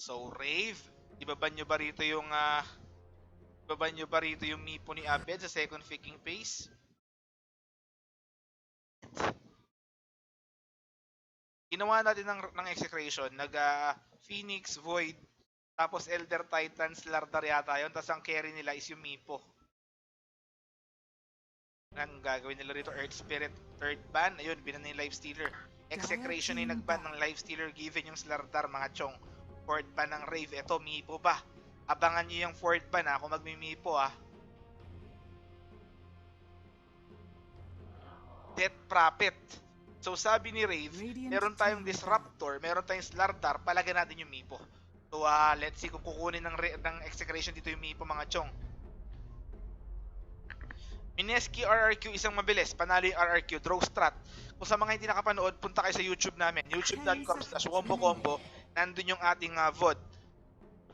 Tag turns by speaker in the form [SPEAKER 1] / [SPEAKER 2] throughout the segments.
[SPEAKER 1] So, Rave, ibaban nyo ba rito yung Mipo ni Abed sa second picking phase? Ginawa natin ng execration, Phoenix, Void, tapos Elder Titans, Lardar yata yun, tapos ang carry nila is yung Mipo. Ang gagawin nila rito, Earth Spirit, third ban, ayun, binan yung Lifestealer. Execration ay nagban ng Lifestealer given yung Slardar, mga chong. Fourth ban ng Rave, eto, Mipo ba? Abangan nyo yung fourth ban kung magmi-Mipo Death Prophet. So sabi ni Rave, meron tayong Disruptor, meron tayong Slardar, palagan natin yung Mipo. So let's see kung kukunin ng execration dito yung Mipo, mga chong. Mineski RRQ, isang mabilis, panalo yung RRQ, draw strat. Kung sa mga hindi nakapanood, punta kayo sa YouTube namin, youtube.com/wombocombo, nandun yung ating VOD.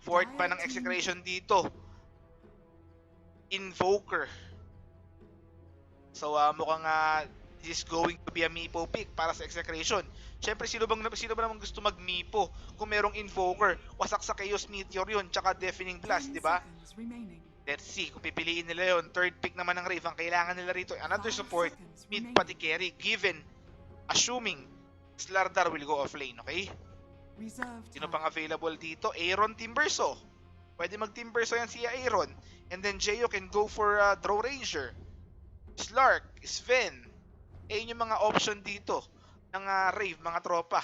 [SPEAKER 1] Fourth pa ng execration dito, Invoker. So mukhang this is going to be a Mipo pick para sa execration. Siyempre, sino ba naman gusto mag-Mipo kung merong Invoker? Wasak sa Chaos Meteor yun, tsaka Deafening Blast, di ba? Let's see kung pipiliin nila yon. Third pick naman ng Rave. Ang kailangan nila rito, another support, mid pati carry, given, assuming, Slardar will go offlane, okay? Sino pang available dito? Aaron Timberso. Pwede mag-Timberso yan si Aaron. And then Jeyo can go for Draw Ranger. Slark, Sven. Ayun yung mga option dito ng Rave, mga tropa.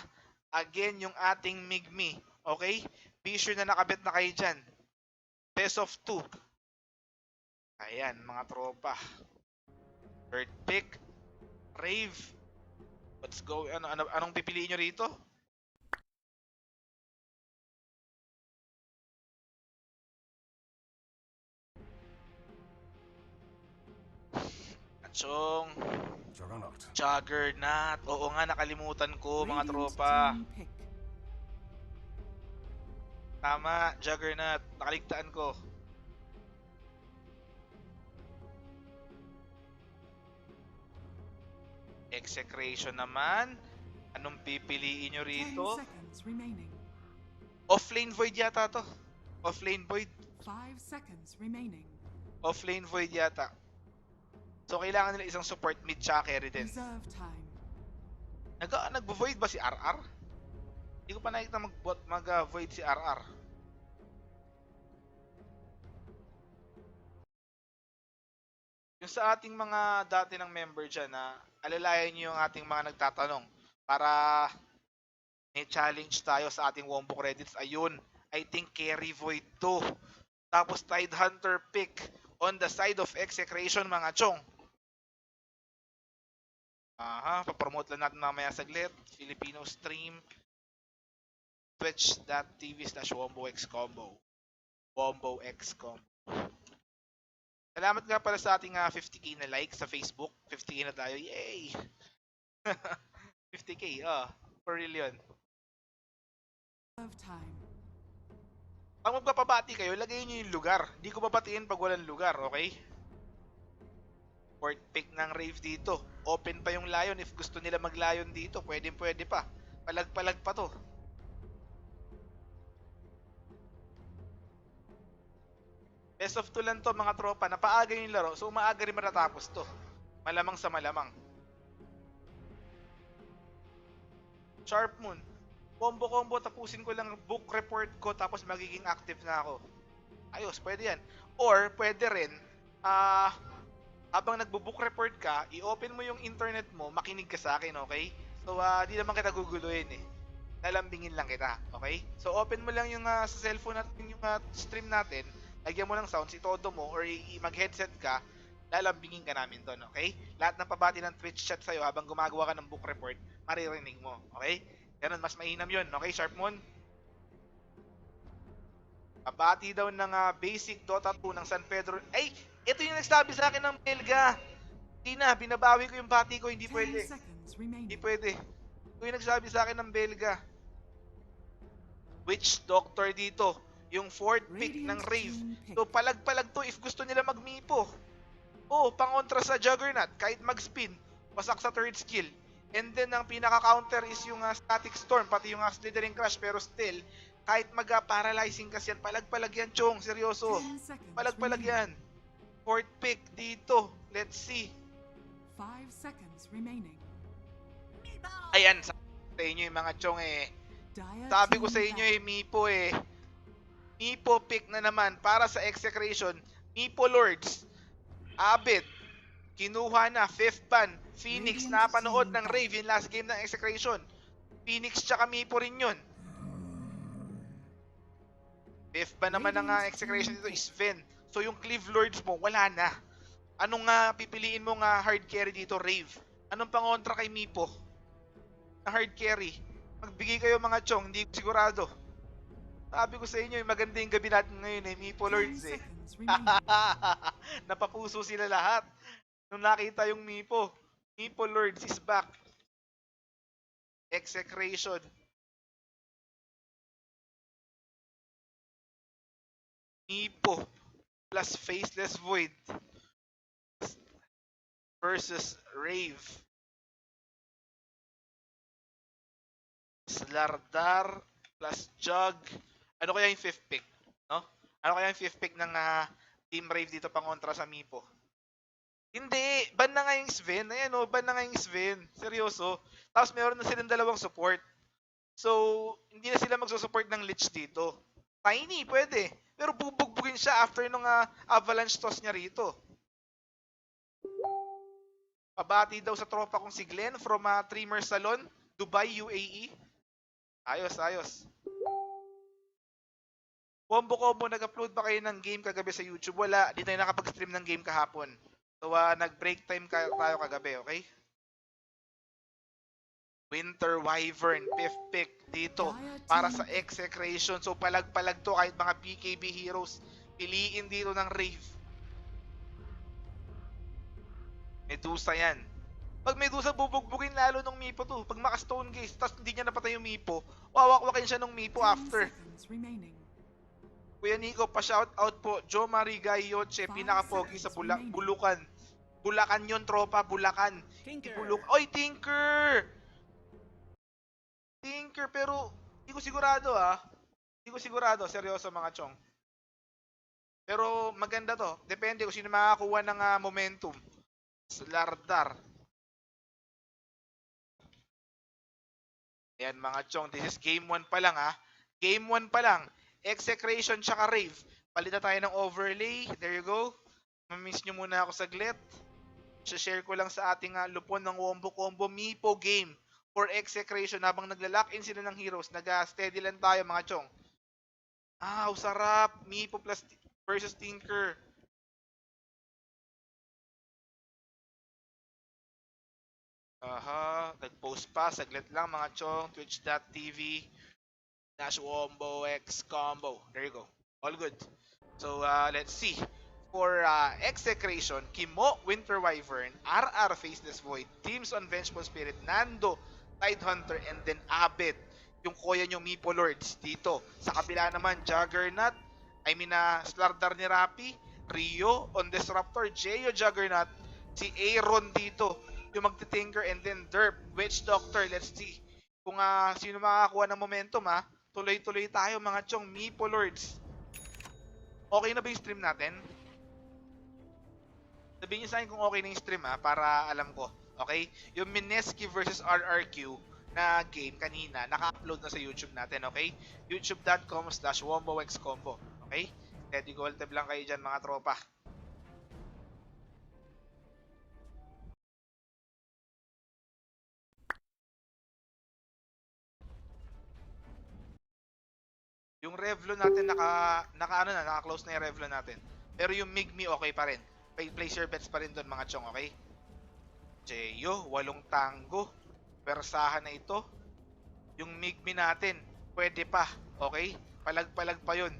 [SPEAKER 1] Again, yung ating Migmi. Okay? Be sure na nakabet na kayo dyan. Best of 2. Ayan, mga tropa. Third pick. Rave. Let's go. Anong pipiliin nyo rito? Chong. Juggernaut. Oo nga, nakalimutan ko, mga tropa. Tama, Juggernaut. Nakaligtaan ko. Execration naman. Anong pipiliin nyo rito? Offlane Void yata to. Offlane Void.
[SPEAKER 2] 5 seconds remaining.
[SPEAKER 1] Offlane Void yata. So kailangan nila isang support mid tsaka carry din.
[SPEAKER 2] Reserve time.
[SPEAKER 1] Nag-void ba si RR? Hindi ko pa nakikita mag-void si RR. Yung sa ating mga dati ng member dyan alalayan nyo yung ating mga nagtatanong para may challenge tayo sa ating Wombo credits. Ayun, I think carry void to. Tapos Tide Hunter pick on the side of execration, mga chong. Papromote lang natin mamaya saglit. Filipino stream. Twitch.tv/WomboXCombo. WomboXCombo. Salamat nga pala sa ating 50k na like sa Facebook. 50k na tayo. Yay! 50k, for real yun. Pag magpapabati kayo, lagay nyo yung lugar. Hindi ko babatiin pag walang lugar, okay? Fourth pick ng Rave dito. Open pa yung Lion. If gusto nila mag-Lion dito, pwede pa. Palag-palag pa to. Best of 2 lang to, mga tropa. Napaaga yung laro, so umaaga rin matatapos to. Malamang sa malamang. Sharp Moon. Combo, tapusin ko lang book report ko, tapos magiging active na ako. Ayos, pwede yan. Or, pwede rin, habang nagbo-book report ka, i-open mo yung internet mo, makinig ka sa akin, okay? So, di naman kita guguluhin Lalambingin lang kita, okay? So, open mo lang yung sa cellphone natin, yung stream natin, lagyan mo ng sounds, itodo mo, or mag-headset ka, lalambingin ka namin doon, okay? Lahat ng pabati ng Twitch chat sa'yo habang gumagawa ka ng book report, maririnig mo, okay? Ganun, mas mainam yun, okay, Sharp Moon? Pabati daw ng basic Dota 2 ng San Pedro. Ay, ito yung nagsabi sa akin ng Belga. Hindi na, binabawi ko yung bati ko, hindi pwede. Hindi pwede. Ito yung nagsabi sa akin ng Belga. Witch Doctor dito. Yung fourth pick ng Rave. So, palag-palag to if gusto nila mag-mipo. Pangontra sa Juggernaut. Kahit mag-spin, wasak sa third skill. And then, ang pinaka-counter is yung Static Storm, pati yung Slithering Crash. Pero still, Kahit mag-paralyzing kasi yan, palag-palag yan, Chong. Seryoso.
[SPEAKER 2] 10 seconds
[SPEAKER 1] Palag-palag
[SPEAKER 2] remaining.
[SPEAKER 1] yan. Fourth pick dito. Let's see.
[SPEAKER 2] 5 seconds remaining.
[SPEAKER 1] Ayan, sa inyo yung mga Chong eh.
[SPEAKER 2] Dire
[SPEAKER 1] Sabi ko
[SPEAKER 2] team
[SPEAKER 1] sa inyo
[SPEAKER 2] back.
[SPEAKER 1] eh, Mipo eh. Mipo pick na naman para sa Execration. Mipo Lords. Abed. Kinuha na. 5th ban. Phoenix.
[SPEAKER 2] Radiant
[SPEAKER 1] Napanood
[SPEAKER 2] team
[SPEAKER 1] ng
[SPEAKER 2] back.
[SPEAKER 1] Rave yung last game ng Execration. Phoenix tsaka Mipo rin yun. 5th ban naman ng
[SPEAKER 2] Radiant
[SPEAKER 1] Execration
[SPEAKER 2] team
[SPEAKER 1] dito is Ven. So yung Cleave Lords mo, wala na. Anong nga pipiliin mo nga hard carry dito, Rave? Anong pangontra kay Mipo? Na hard carry? Magbigay kayo mga Chong, hindi ko sigurado. Sabi ko sa inyo, maganda yung gabi natin ngayon eh, Mipo
[SPEAKER 2] 10
[SPEAKER 1] Lords eh.
[SPEAKER 2] seconds remaining.
[SPEAKER 1] Napapuso sila lahat. Nung nakita yung Mipo. Mipo Lords is back. Execration. Mipo plus Faceless Void versus Rave. Slardar plus Jug. Ano kaya yung 5th pick? No? Ano kaya yung 5th pick ng Team Rave dito pangontra sa Mipo? Hindi, ban na nga yung Sven. Ayan o, ban na nga yung Sven. Seryoso. Tapos meron na silang dalawang support. So, hindi na sila magsusupport ng Lich dito. Tiny, pwede. Pero bubugbugin siya after nung avalanche toss niya rito. Pabati daw sa tropa kong si Glenn from Trimmer Salon, Dubai, UAE. Ayos, ayos. Combo, nag-upload ba kayo ng game kagabi sa YouTube? Wala, di tayo nakapag-stream ng game kahapon. So, nag-break time tayo kagabi, okay? Winter Wyvern, 5th pick dito para sa Execration. So, palag-palag to kahit mga BKB heroes. Piliin dito ng Rave. Medusa yan. Pag Medusa, bubugbugin lalo nung Mipo to. Pag maka-stone gaze, tapos hindi niya napatay yung Mipo, wawak-wakin siya nung Mipo
[SPEAKER 2] 10
[SPEAKER 1] after.
[SPEAKER 2] seconds remaining.
[SPEAKER 1] Kuya Nico, pa-shout out po. Jo Marie Gayoche,
[SPEAKER 2] 5
[SPEAKER 1] pinaka-pogi sa
[SPEAKER 2] seconds remaining.
[SPEAKER 1] Bulacan. Bulacan yun, tropa. Bulacan.
[SPEAKER 3] Tinker.
[SPEAKER 1] Oy, Tinker! Tinker, pero hindi ko sigurado Hindi ko sigurado. Seryoso mga Chong. Pero maganda to. Depende kung sino makakuha ng momentum. Slardar. Ayan mga Chong. This is game 1 pa lang Game 1 pa lang. Execration tsaka Rave. Palitan tayo ng overlay. There you go. Mamiss nyo muna ako saglit. Share ko lang sa ating lupon ng Wombo Combo Mipo game for Execration habang nagla-lock in sila ng heroes. Nag-steady lang tayo mga Chong. Sarap. Mipo plus versus Tinker. Nag-post pa. Saglit lang mga Chong. Twitch.tv /WomboXCombo. There you go. All good. So, let's see. For Execration, Kimo, Winter Wyvern, RR Faceless Void, Teams on Vengeful Spirit, Nando, Tidehunter, and then Abed. Yung koya nyo Mipo Lords dito. Sa kabila naman, Juggernaut, Slardar ni Rapi, Rio on Disruptor, Jeyo Juggernaut, si Aaron dito, yung magti-tinker, and then Derp, Witch Doctor. Let's see kung sino makakakuha ng momentum Tuloy-tuloy tayo mga Chong, Mipo Lords. Okay na ba yung stream natin? Sabihin nyo sa akin kung okay na yung stream para alam ko. Okay? Yung Mineski versus RRQ na game kanina, naka-upload na sa YouTube natin, okay? youtube.com/WomboXCombo. Okay? Steady gold tab lang kayo dyan mga tropa. Yung Revlon natin naka-close na yung Revlon natin. Pero yung Migmi okay pa rin. Place your bets pa rin doon mga Chong, okay? Jeyo, 8 tango. Persahan na ito. Yung Migmi natin, pwede pa, okay? Palag-palag pa yun.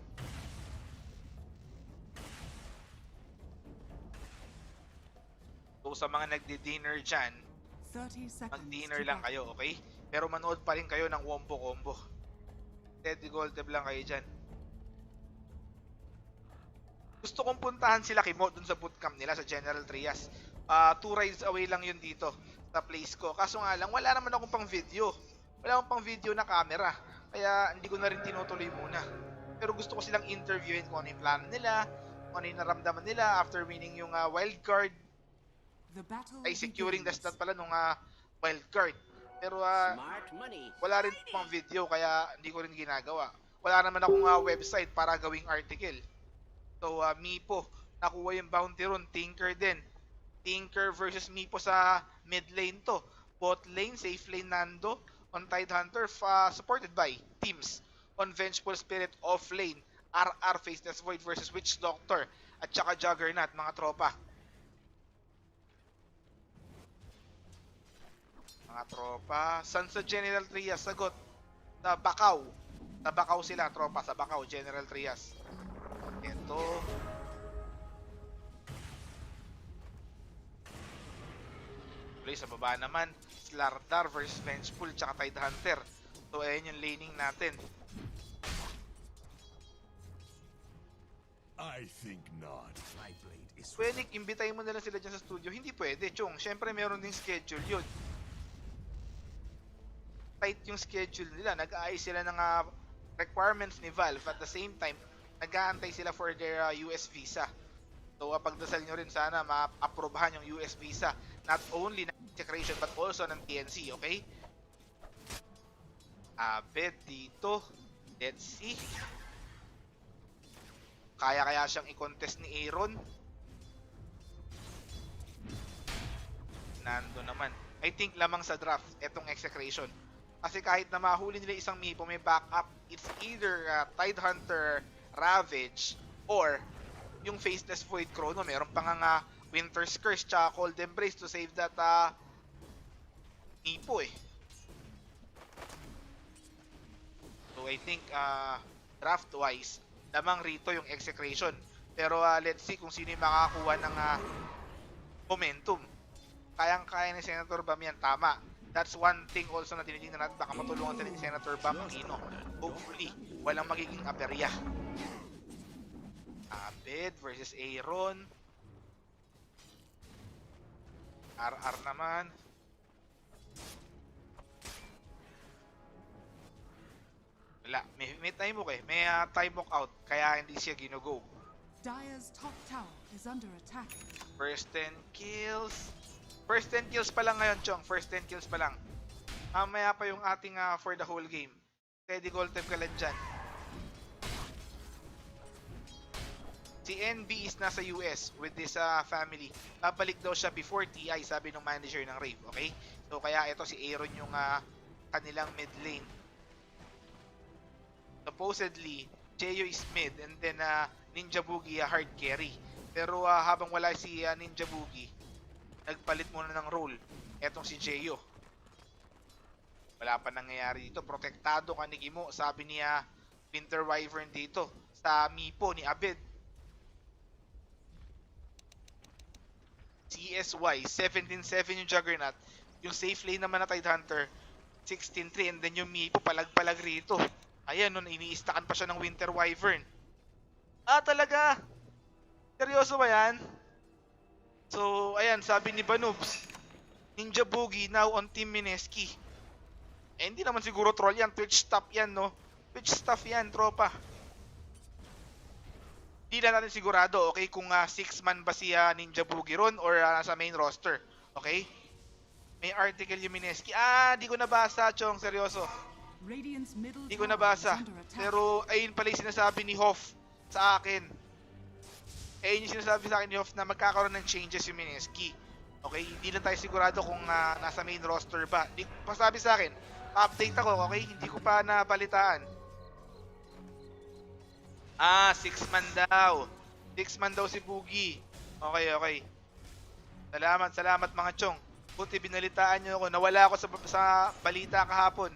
[SPEAKER 1] So sa mga nagdi-dinner dyan,
[SPEAKER 2] 30 seconds
[SPEAKER 1] mag-dinner
[SPEAKER 2] to
[SPEAKER 1] lang
[SPEAKER 2] go.
[SPEAKER 1] kayo, okay? Pero manood pa rin kayo ng Wombo Combo. Steady gold tab lang kayo dyan. Gusto kong puntahan sila Kimo dun sa bootcamp nila sa General Trias. 2 rides away lang yun dito sa place ko. Kaso nga lang, wala naman akong pang video. Wala akong pang video na camera. Kaya hindi ko na rin tinutuloy muna. Pero gusto ko silang interviewin kung ano yung plano nila, kung ano yung naramdaman nila after winning yung wild card,
[SPEAKER 2] The battle
[SPEAKER 1] ay securing the
[SPEAKER 2] begins.
[SPEAKER 1] stat pala nung wild card. Pero
[SPEAKER 3] Smart money.
[SPEAKER 1] wala rin pang video kaya hindi ko rin ginagawa. Wala naman akong website para gawing article. So Mipo, nakuha yung bounty ron, Tinker din. Tinker versus Mipo sa mid lane to. Bot lane, safe lane Nando. On Tidehunter, supported by teams. On Vengeful Spirit, off lane. RR Faceless Void versus Witch Doctor. At saka Juggernaut, mga tropa. Mga tropa. San sa General Trias, sagot. Sa Bakaw. Sa Bakaw sila, tropa. Sa Bakaw, General Trias. Ito. Play sa baba naman. Slardar versus Vengeful tsaka Tidehunter. So ayan yung laning natin.
[SPEAKER 4] I think not.
[SPEAKER 3] My blade is
[SPEAKER 1] Pwede, imbitahin mo na lang sila dyan sa studio. Hindi pwede, Chong. Siyempre meron ding schedule yun. Tight yung schedule nila. Nag-aayos sila ng requirements ni Valve. At the same time, nag-aantay sila for their US visa. So pagdasal nyo rin sana ma-aprobahan yung US visa. Not only ng Execration but also ng TNC, okay? Abed dito. Let's see. Kaya siyang i-contest ni Aaron. Nando naman. I think lamang sa draft etong Execration. Kasi kahit na mahuli nila isang Mipo, may backup. It's either Tidehunter Ravage or yung Faceless Void Chrono. Meron pa nga Winter's Curse tsaka Cold Embrace to save that Mipo eh. So I think draft wise, lamang rito yung Execration. Pero let's see kung sino yung makakakuha ng momentum. Kayang-kaya ni Senator Bam yan, tama. That's one thing also na tinitingnan natin. Baka matulungan sila ni Senator Bam Aquino. Hopefully, walang magiging aberya. Abed versus Aaron. RR naman. Wala, may time walk eh. May time walk out, kaya hindi siya ginugo.
[SPEAKER 2] Dire's top tower is under attack.
[SPEAKER 1] First 10 kills. First 10 kills pa lang ngayon, Chong. First 10 kills pa lang. Mamaya pa yung ating for the whole game. Teddy Goltem ka lang dyan. Si NB is nasa US with this family. Babalik daw siya before TI, sabi ng manager ng Rave, okay? So kaya ito si Aaron yung kanilang mid lane. Supposedly, Jeyo is mid and then Ninja Boogie hard carry. Pero habang wala si Ninja Boogie, nagpalit muna ng role etong si Jeyo. Wala pa nangyayari dito. Protektado ka ni Gimo, sabi niya Winter Wyvern dito sa Mipo ni Abed. CSY 17-7 yung Juggernaut. Yung safe lane naman na Tidehunter 16-3 and then yung Mipo palag-palag rito. Ayan, nun iniistakan pa siya ng Winter Wyvern. Talaga? Seryoso ba yan? So, ayan, sabi ni Banubs, Ninja Boogie now on Team Mineski. Hindi naman siguro troll yan, Twitch stuff yan, no? Twitch stuff yan, tropa. Hindi na natin sigurado, okay, kung 6-man ba si Ninja Boogie ron or nasa main roster, okay? May article yung Mineski. Di ko nabasa, Chong, seryoso.
[SPEAKER 2] Radiant's middle
[SPEAKER 1] Hindi ko
[SPEAKER 2] tower is
[SPEAKER 1] nabasa.
[SPEAKER 2] under attack.
[SPEAKER 1] Pero ayun pala yung sinasabi ni Hoff sa akin. Ayun yung sinasabi sa akin ni Hoff na magkakaroon ng changes yung Mineski. Okay? Hindi lang tayo sigurado kung nasa main roster ba. Pasabi sa akin, update ako, okay? Hindi ko pa nabalitaan. 6-man daw. 6-man daw si Boogie. Okay. Salamat mga chong. Buti binalitaan nyo ako. Nawala ako sa balita kahapon.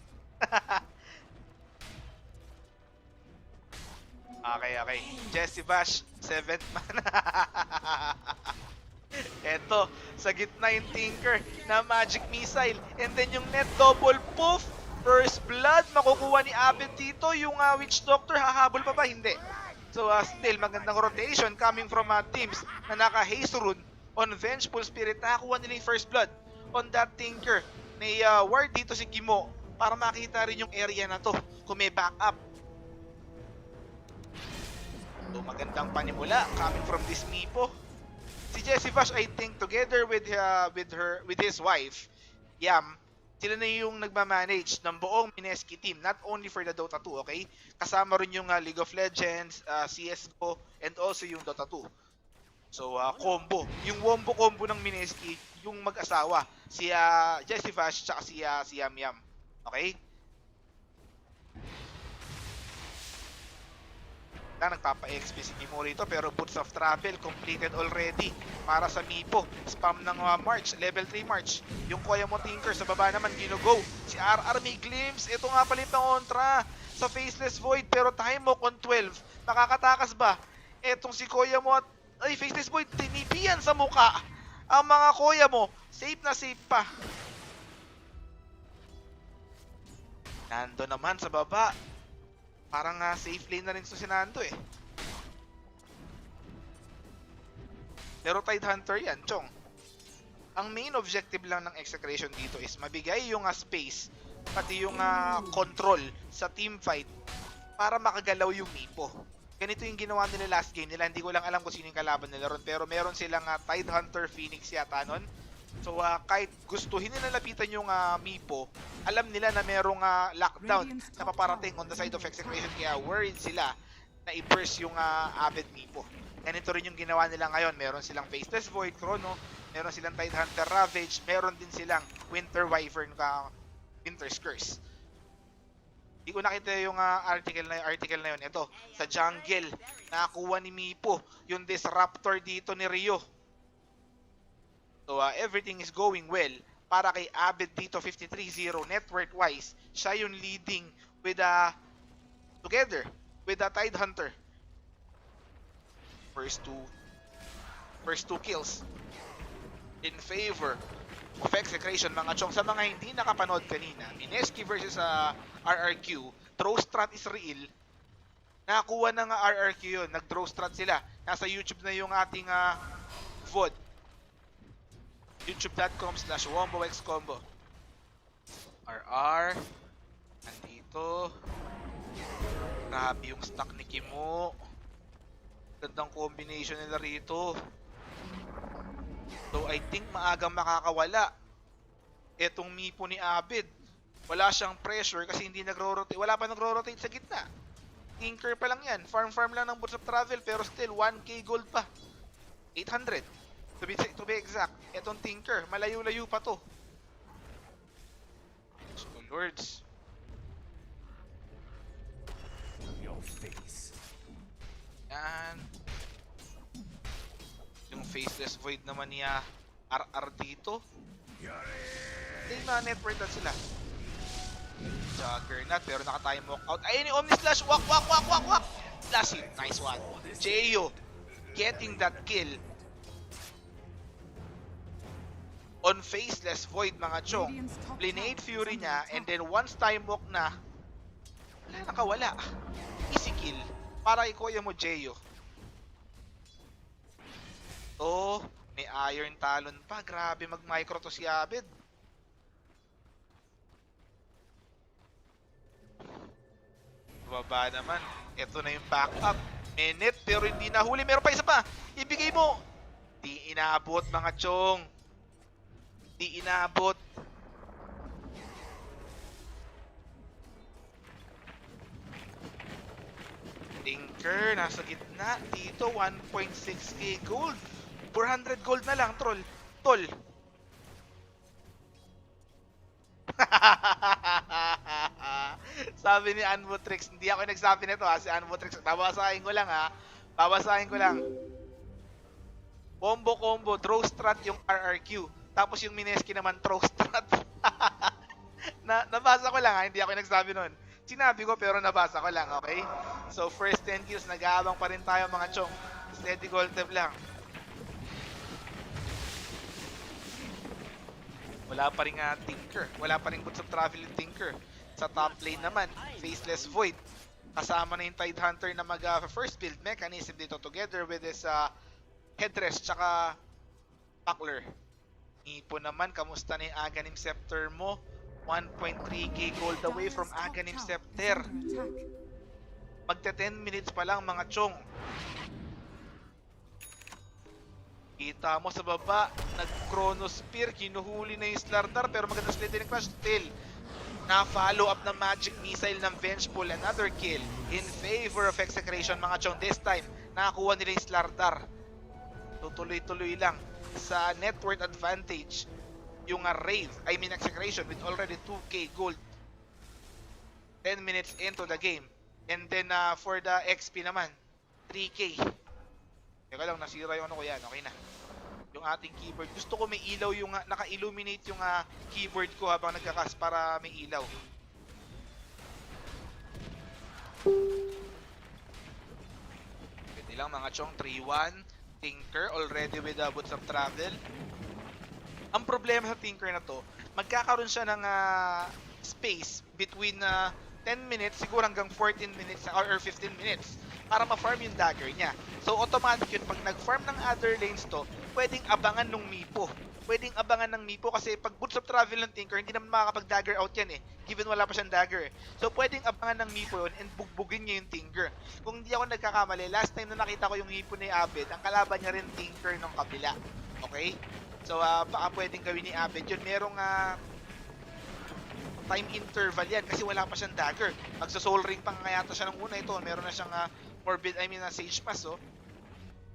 [SPEAKER 1] Okay. Jesse Bash, 7th man. Eto, sa gitna yung Tinker na Magic Missile. And then yung net double poof. First blood, makukuha ni Abed dito. Yung Witch Doctor, hahabol pa ba? Hindi. So still, magandang rotation coming from teams na naka-haste rune on Vengeful Spirit. Nakakuha nila yung first blood on that Tinker. May ward dito si Gimo. para makita rin yung area na to kung may backup. So magandang panimula coming from this Mipo. Si Jessie Vash, I think, together with his wife, Yam, sila na yung nagmamanage ng buong Mineski team, not only for the Dota 2, okay? Kasama rin yung League of Legends, CSGO, and also yung Dota 2. So, combo. Yung wombo combo ng Mineski, yung mag-asawa. Si Jessie Vash, tsaka si Yam Yam. Okay? Nagpapa-XP si Mimo rito, pero Boots of Travel completed already para sa Mipo. Spam ng March, level 3 March. Yung Kuya mo Tinker sa baba naman gino-go. Si RR may glimpse. Ito nga pala yung kontra sa Faceless Void, pero time mo on 12. Makakatakas ba? Etong si Kuya mo ay Faceless Void, tinipian sa muka. Ang mga Kuya mo, safe na safe pa. Nando naman sa baba. Parang safe lane na rin si Nando eh. Pero Tidehunter yan, Chong. Ang main objective lang ng Execration dito is mabigay yung space, pati yung control sa team fight para makagalaw yung Mipo. Ganito yung ginawa nila last game nila. Hindi ko lang alam kung sino yung kalaban nila ron, pero meron silang Tidehunter Phoenix yata nun. So kahit gustuhin nila lapitan yung Mipo, alam nila na merong lockdown na paparating on the side of Execration, kaya worried sila na i-burst yung Avid Mipo. Ganito rin yung ginawa nila ngayon. Meron silang Faceless Void, Chrono, meron silang Tidehunter Ravage, meron din silang Winter Wyvern, Winter's Curse. Hindi ko nakita yung article na yun. Ito, sa jungle, nakakuha ni Mipo yung Disruptor dito ni Rio. So everything is going well para kay Avid dito 53-0 net worth wise. Siya yung leading with together with the Tidehunter. First two kills in favor of Execration, mga Chong. Sa mga hindi nakapanood kanina, Mineski versus RRQ, throw strat is real. Nakakuha ng RRQ yun, nag-throw strat sila. Nasa YouTube na yung ating VOD. youtube.com/womboxcombo. RR nandito. Grabe yung stack ni Kimo. Gandang combination nila rito. So I think maagang makakawala etong Mipo ni Avid. Wala siyang pressure kasi hindi nagro-rotate. Wala pa nagro-rotate sa gitna. Tinker pa lang yan. Farm lang ng Boots of Travel, pero still 1k gold pa. 800. To be exact, etong Tinker, malayo-layo pa to. So lords.
[SPEAKER 3] Your face.
[SPEAKER 1] Yan. Yung Faceless Void naman niya RR dito. Hindi na network na sila. Juggernaut, pero naka-time walk out. Ayun yung Omni Slash, wak! Last hit, nice one. Jeyo getting that kill on Faceless Void, mga Chong. Blinade Fury niya, and then once time walk na, wala nakawala. Easy kill para ikuya mo, Jeyo. Oh, may Iron Talon pa. Grabe mag-micro to si Avid. Baba naman. Ito na yung backup. Minute, pero hindi nahuli. Meron pa isa pa. Ibigay mo. Di inabot, mga Chong. Di inabot. Tinker, nasa gitna. Dito, 1.6k gold. 400 gold na lang, troll. Tol. Sabi ni Anvotrix, hindi ako nagsabi nito ha, si Anvotrix. Babasahin ko lang ha. Babasahin ko lang. Combo, draw strat yung RRQ. Tapos yung Mineski naman, throw strat. Nabasa ko lang ha, hindi ako nagsabi nun. Sinabi ko pero nabasa ko lang, okay? So first 10 kills, nag-aabang pa rin tayo, mga Chong. Steady gold tab lang. Wala pa rin Tinker. Wala pa rin Boots of Travel yung Tinker. Sa top lane naman, Faceless Void. Kasama na yung Tidehunter na mag-first build mechanism dito together with his headrest tsaka buckler. Ipo naman, kamusta na yung Aghanim Scepter mo? 1.3k gold away from
[SPEAKER 2] Dire's top
[SPEAKER 1] Aghanim
[SPEAKER 2] tower is
[SPEAKER 1] Scepter.
[SPEAKER 2] under attack.
[SPEAKER 1] Magta 10 minutes pa lang mga chong. Kita mo sa baba, nag-chronosphere, kinuhuli na yung Slardar, pero maganda sila din ng crash still. Na-follow up ng magic missile ng Vengeful, another kill in favor of Execration mga chong. This time, nakakuha nila yung Slardar. Tutuloy-tuloy lang sa net worth advantage yung Execration with already 2k gold 10 minutes into the game. And then for the XP naman, 3k. Teka lang, nasira yung ano ko yan. Okay na. Yung ating keyboard. Gusto ko may ilaw yung, naka-illuminate yung keyboard ko habang nagkakas para may ilaw. Pwede lang mga chong, 3-1. Tinker already with Boots of Travel. Ang problema sa Tinker na to, magkakaroon siya ng space between 10 minutes, siguro hanggang 14 minutes or 15 minutes para ma-farm yung dagger niya. So automatic yun, pag nag-farm ng other lanes to, pwedeng abangan ng Mipo. Pwedeng abangan ng Mipo kasi pag Boots of Travel ng Tinker, hindi naman makakapag-dagger out yan eh. Given wala pa siyang dagger eh. So pwedeng abangan ng Mipo yun and bugbugin niya yung Tinker. Kung hindi ako nagkakamali, last time na nakita ko yung Mipo ni Abed, ang kalaban niya rin Tinker ng kabila. Okay? So baka pwedeng gawin ni Abed yun. Merong time interval yan kasi wala pa siyang dagger. Magsa-soul ring pa nga yata siya ng una ito. Meron na siyang Sage Pass, oh.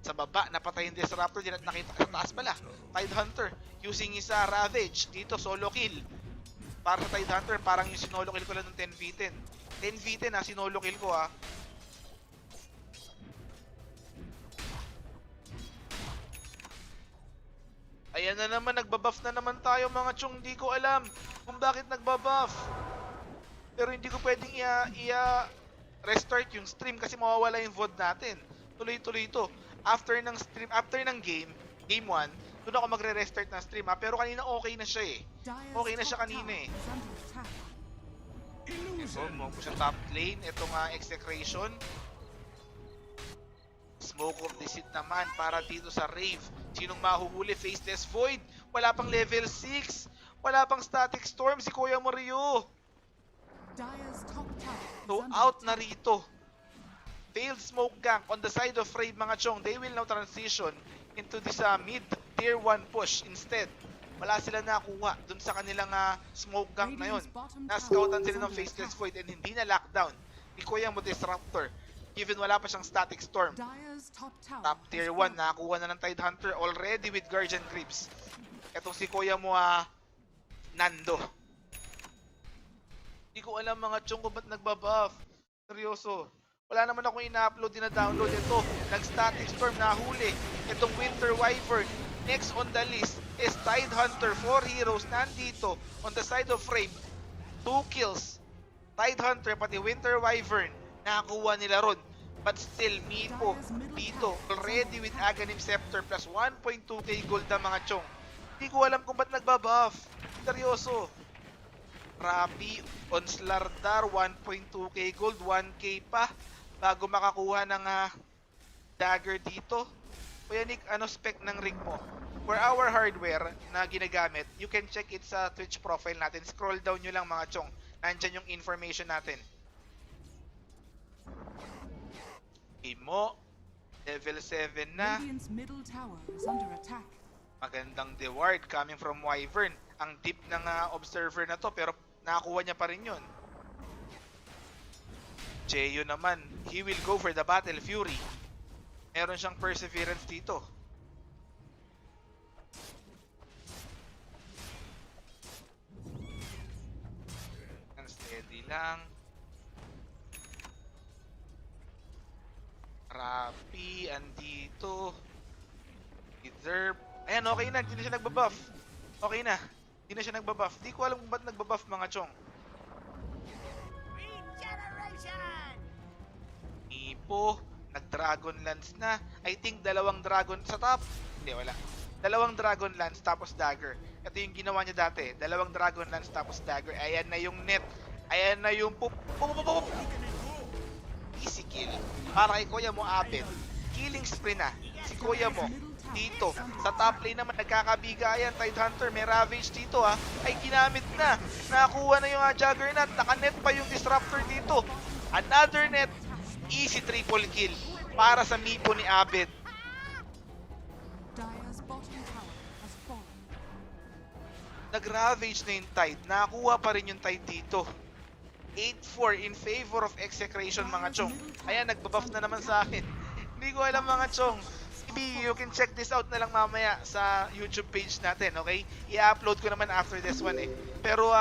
[SPEAKER 1] Sa baba, napatay yung Disruptor, din at nakita sa taas pala. Tidehunter, using his Ravage, dito solo kill. Para sa Tidehunter, parang yung sinolo kill ko lang ng 10v10. 10v10 sinolo kill ko Ayan na naman, nagbabuff na naman tayo mga chong, hindi ko alam kung bakit nagbabuff. Pero hindi ko pwedeng restart yung stream kasi mawawala yung VOD natin. Tuloy-tuloy ito. After ng stream, after ng game 1, doon ako magre-restart ng stream pero kanina okay na siya eh. Okay na siya kanina eh. So, move sa top lane, itong Execration. Smoke of Deceit naman para dito sa Rave. Sinong mahuhuli? Faceless Void. Wala pang level 6. Wala pang Static Storm si Kuya Mario. So out na rito. Failed smoke gank on the side of Rave mga chong. They will now transition into this mid tier 1 push instead. Wala sila nakuha dun sa kanilang smoke gank na yun. Na-scoutan sila ng Faceless Void and hindi na lockdown ni Kuya mo Disruptor. Given wala pa siyang Static Storm. Top tier 1 nakakuha na ng Tidehunter already with Guardian Grips. Etong si Kuya mo Nando. Hindi ko alam mga chong kung ba't nagbabuff. Seryoso. Wala naman akong ina-upload, dina-download. Ito, nag-Static Storm, nahuli. Itong Winter Wyvern. Next on the list is Tidehunter. 4 heroes nandito on the side of Rave. 2 kills. Tidehunter, pati Winter Wyvern. Nakakuha nila ron. But still, Mipo dito. Already with Aghanim Scepter plus 1.2k gold na mga chong. Hindi ko alam kung ba't nagbabuff. Seryoso. Rapi on Slardar, 1.2k gold, 1k pa bago makakuha ng dagger dito. Kuya Nick, ano spec ng rig mo? For our hardware na ginagamit, you can check it sa Twitch profile natin. Scroll down nyo lang mga chong. Nandyan yung information natin. Imo, level 7 na. Magandang reward coming from Wyvern. Ang deep ng observer na to pero nakakuha niya pa rin yun. Jeyo naman, he will go for the Battle Fury. Meron siyang Perseverance dito. Ang steady lang. Rapi, andito. Deserve. Ayan, okay na, hindi na siya nagbabuff. Okay na. Hindi na siya nagbabuff. Di ko alam kung ba't nagbabuff mga chong. Mipo, nag-Dragon Lance na. I think dalawang Dragon sa top. Hindi, wala. Dalawang Dragon Lance tapos Dagger. Ito yung ginawa niya dati. Dalawang Dragon Lance tapos Dagger. Ayan na yung net. Ayan na yung pup. Easy kill. Para kay Kuya mo Abed. Killing spree na. Si Kuya mo. dito. Sa top lane naman, nagkakabigayan. Tidehunter, may Ravage dito ay ginamit na. Nakakuha na yung Juggernaut. Naka-net pa yung Disruptor dito. Another net. Easy triple kill para sa Mipo ni Abed.
[SPEAKER 2] Dire's bottom tower has fallen.
[SPEAKER 1] Nag-Ravage na yung Tide. Nakakuha pa rin yung Tide dito. 8-4 in favor of Execration, mga chong. Ayan, nagbabuff na naman sa akin. Hindi ko alam, mga chong. Maybe you can check this out na lang mamaya sa YouTube page natin, okay? I-upload ko naman after this one Pero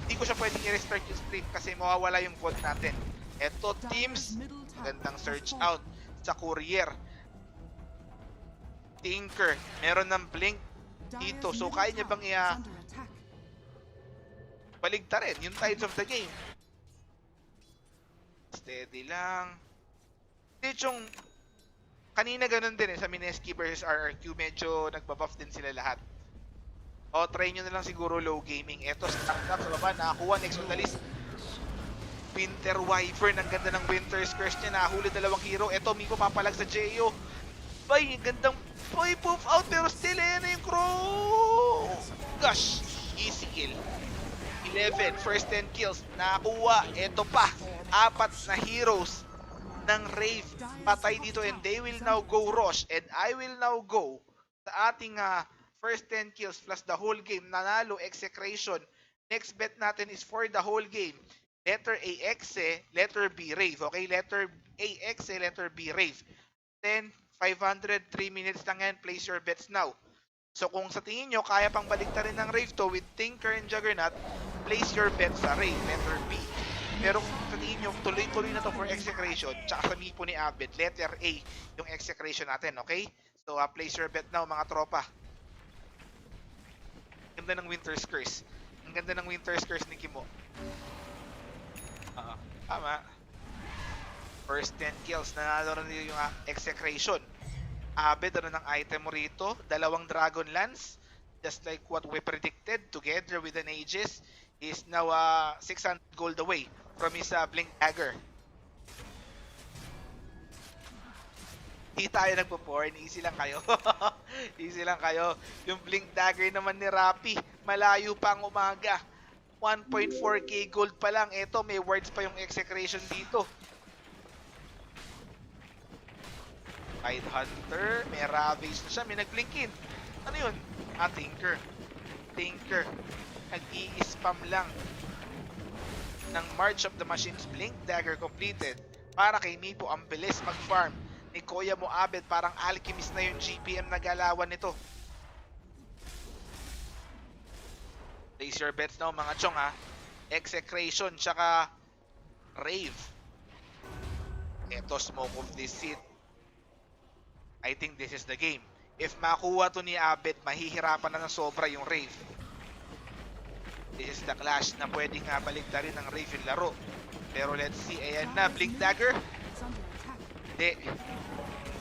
[SPEAKER 1] hindi ko siya pwedeng i-restart yung stream kasi mawawala yung VOD natin. Eto, teams. Gandang search out sa Courier. Tinker. Meron ng Blink dito. So, kaya niya bang baligtarin yung tides of the game? Steady lang. Hindi, Chong, kanina ganun din sa Mineski versus RRQ, medyo nagbabuff din sila lahat. O, try nyo na lang siguro low gaming. Eto, start up sa baba, nakakuha next on the list. Winter Wyvern, ang ganda ng Winter's Curse niya, nahuli dalawang hero. Eto, Mipo papalag sa Jeyo. Bay, gandang poof out, pero still, na yung crow. Gosh, easy kill. 11, first 10 kills, nakakuha. Eto pa, 4 na heroes ng Rave patay dito, and they will now go rush, and I will now go sa ating first 10 kills plus the whole game. Nanalo Execration. Next bet natin is for the whole game. Letter A, Exe, letter B, Rave. Okay, letter A, Exe, letter B, Rave. 10, 500, 3 minutes lang yan. Place your bets now. So kung sa tingin nyo, kaya pang baliktarin ng Rave to with Tinker and Juggernaut, place your bets sa Rave, letter B. Pero kung sa tingin nyo, tuloy-tuloy na to for Execration, tsaka sa Mipo ni Abed, letter A yung Execration natin, okay? So place your bet now, mga tropa. Ang ganda ng Winter's Curse. Ang ganda ng Winter's Curse ni Kimo. Tama. First 10 kills, nanalo na yung Execration. Abed, ano ng item mo rito? Dalawang Dragon Lance, just like what we predicted, together with an Aegis, is now 600 gold away from his Blink Dagger. Hindi tayo nagpo-porn, easy lang kayo. Easy lang kayo. Yung Blink Dagger naman ni Rappi, malayo pa ang umaga. 1.4k gold pa lang. Eto, may wards pa yung Execration dito. Tidehunter, may Ravage na siya, may nag-blinkin. Ano yun? Tinker. Tinker. Nag-i-spam lang ng March of the Machines. Blink Dagger completed. Para kay Mipo, ang bilis mag-farm ni Kuya mo Abed. Parang alchemist na yung GPM na galawan nito. Place your bets now, mga chong Execration, tsaka Rave. Eto, smoke of this seat. I think this is the game. If makuha to ni Abed, mahihirapan na ng sobra yung Rave. This is the clash na pwedeng baligtarin ng Rave yung laro. Pero let's see, ayan na, Blink Dagger. Hindi.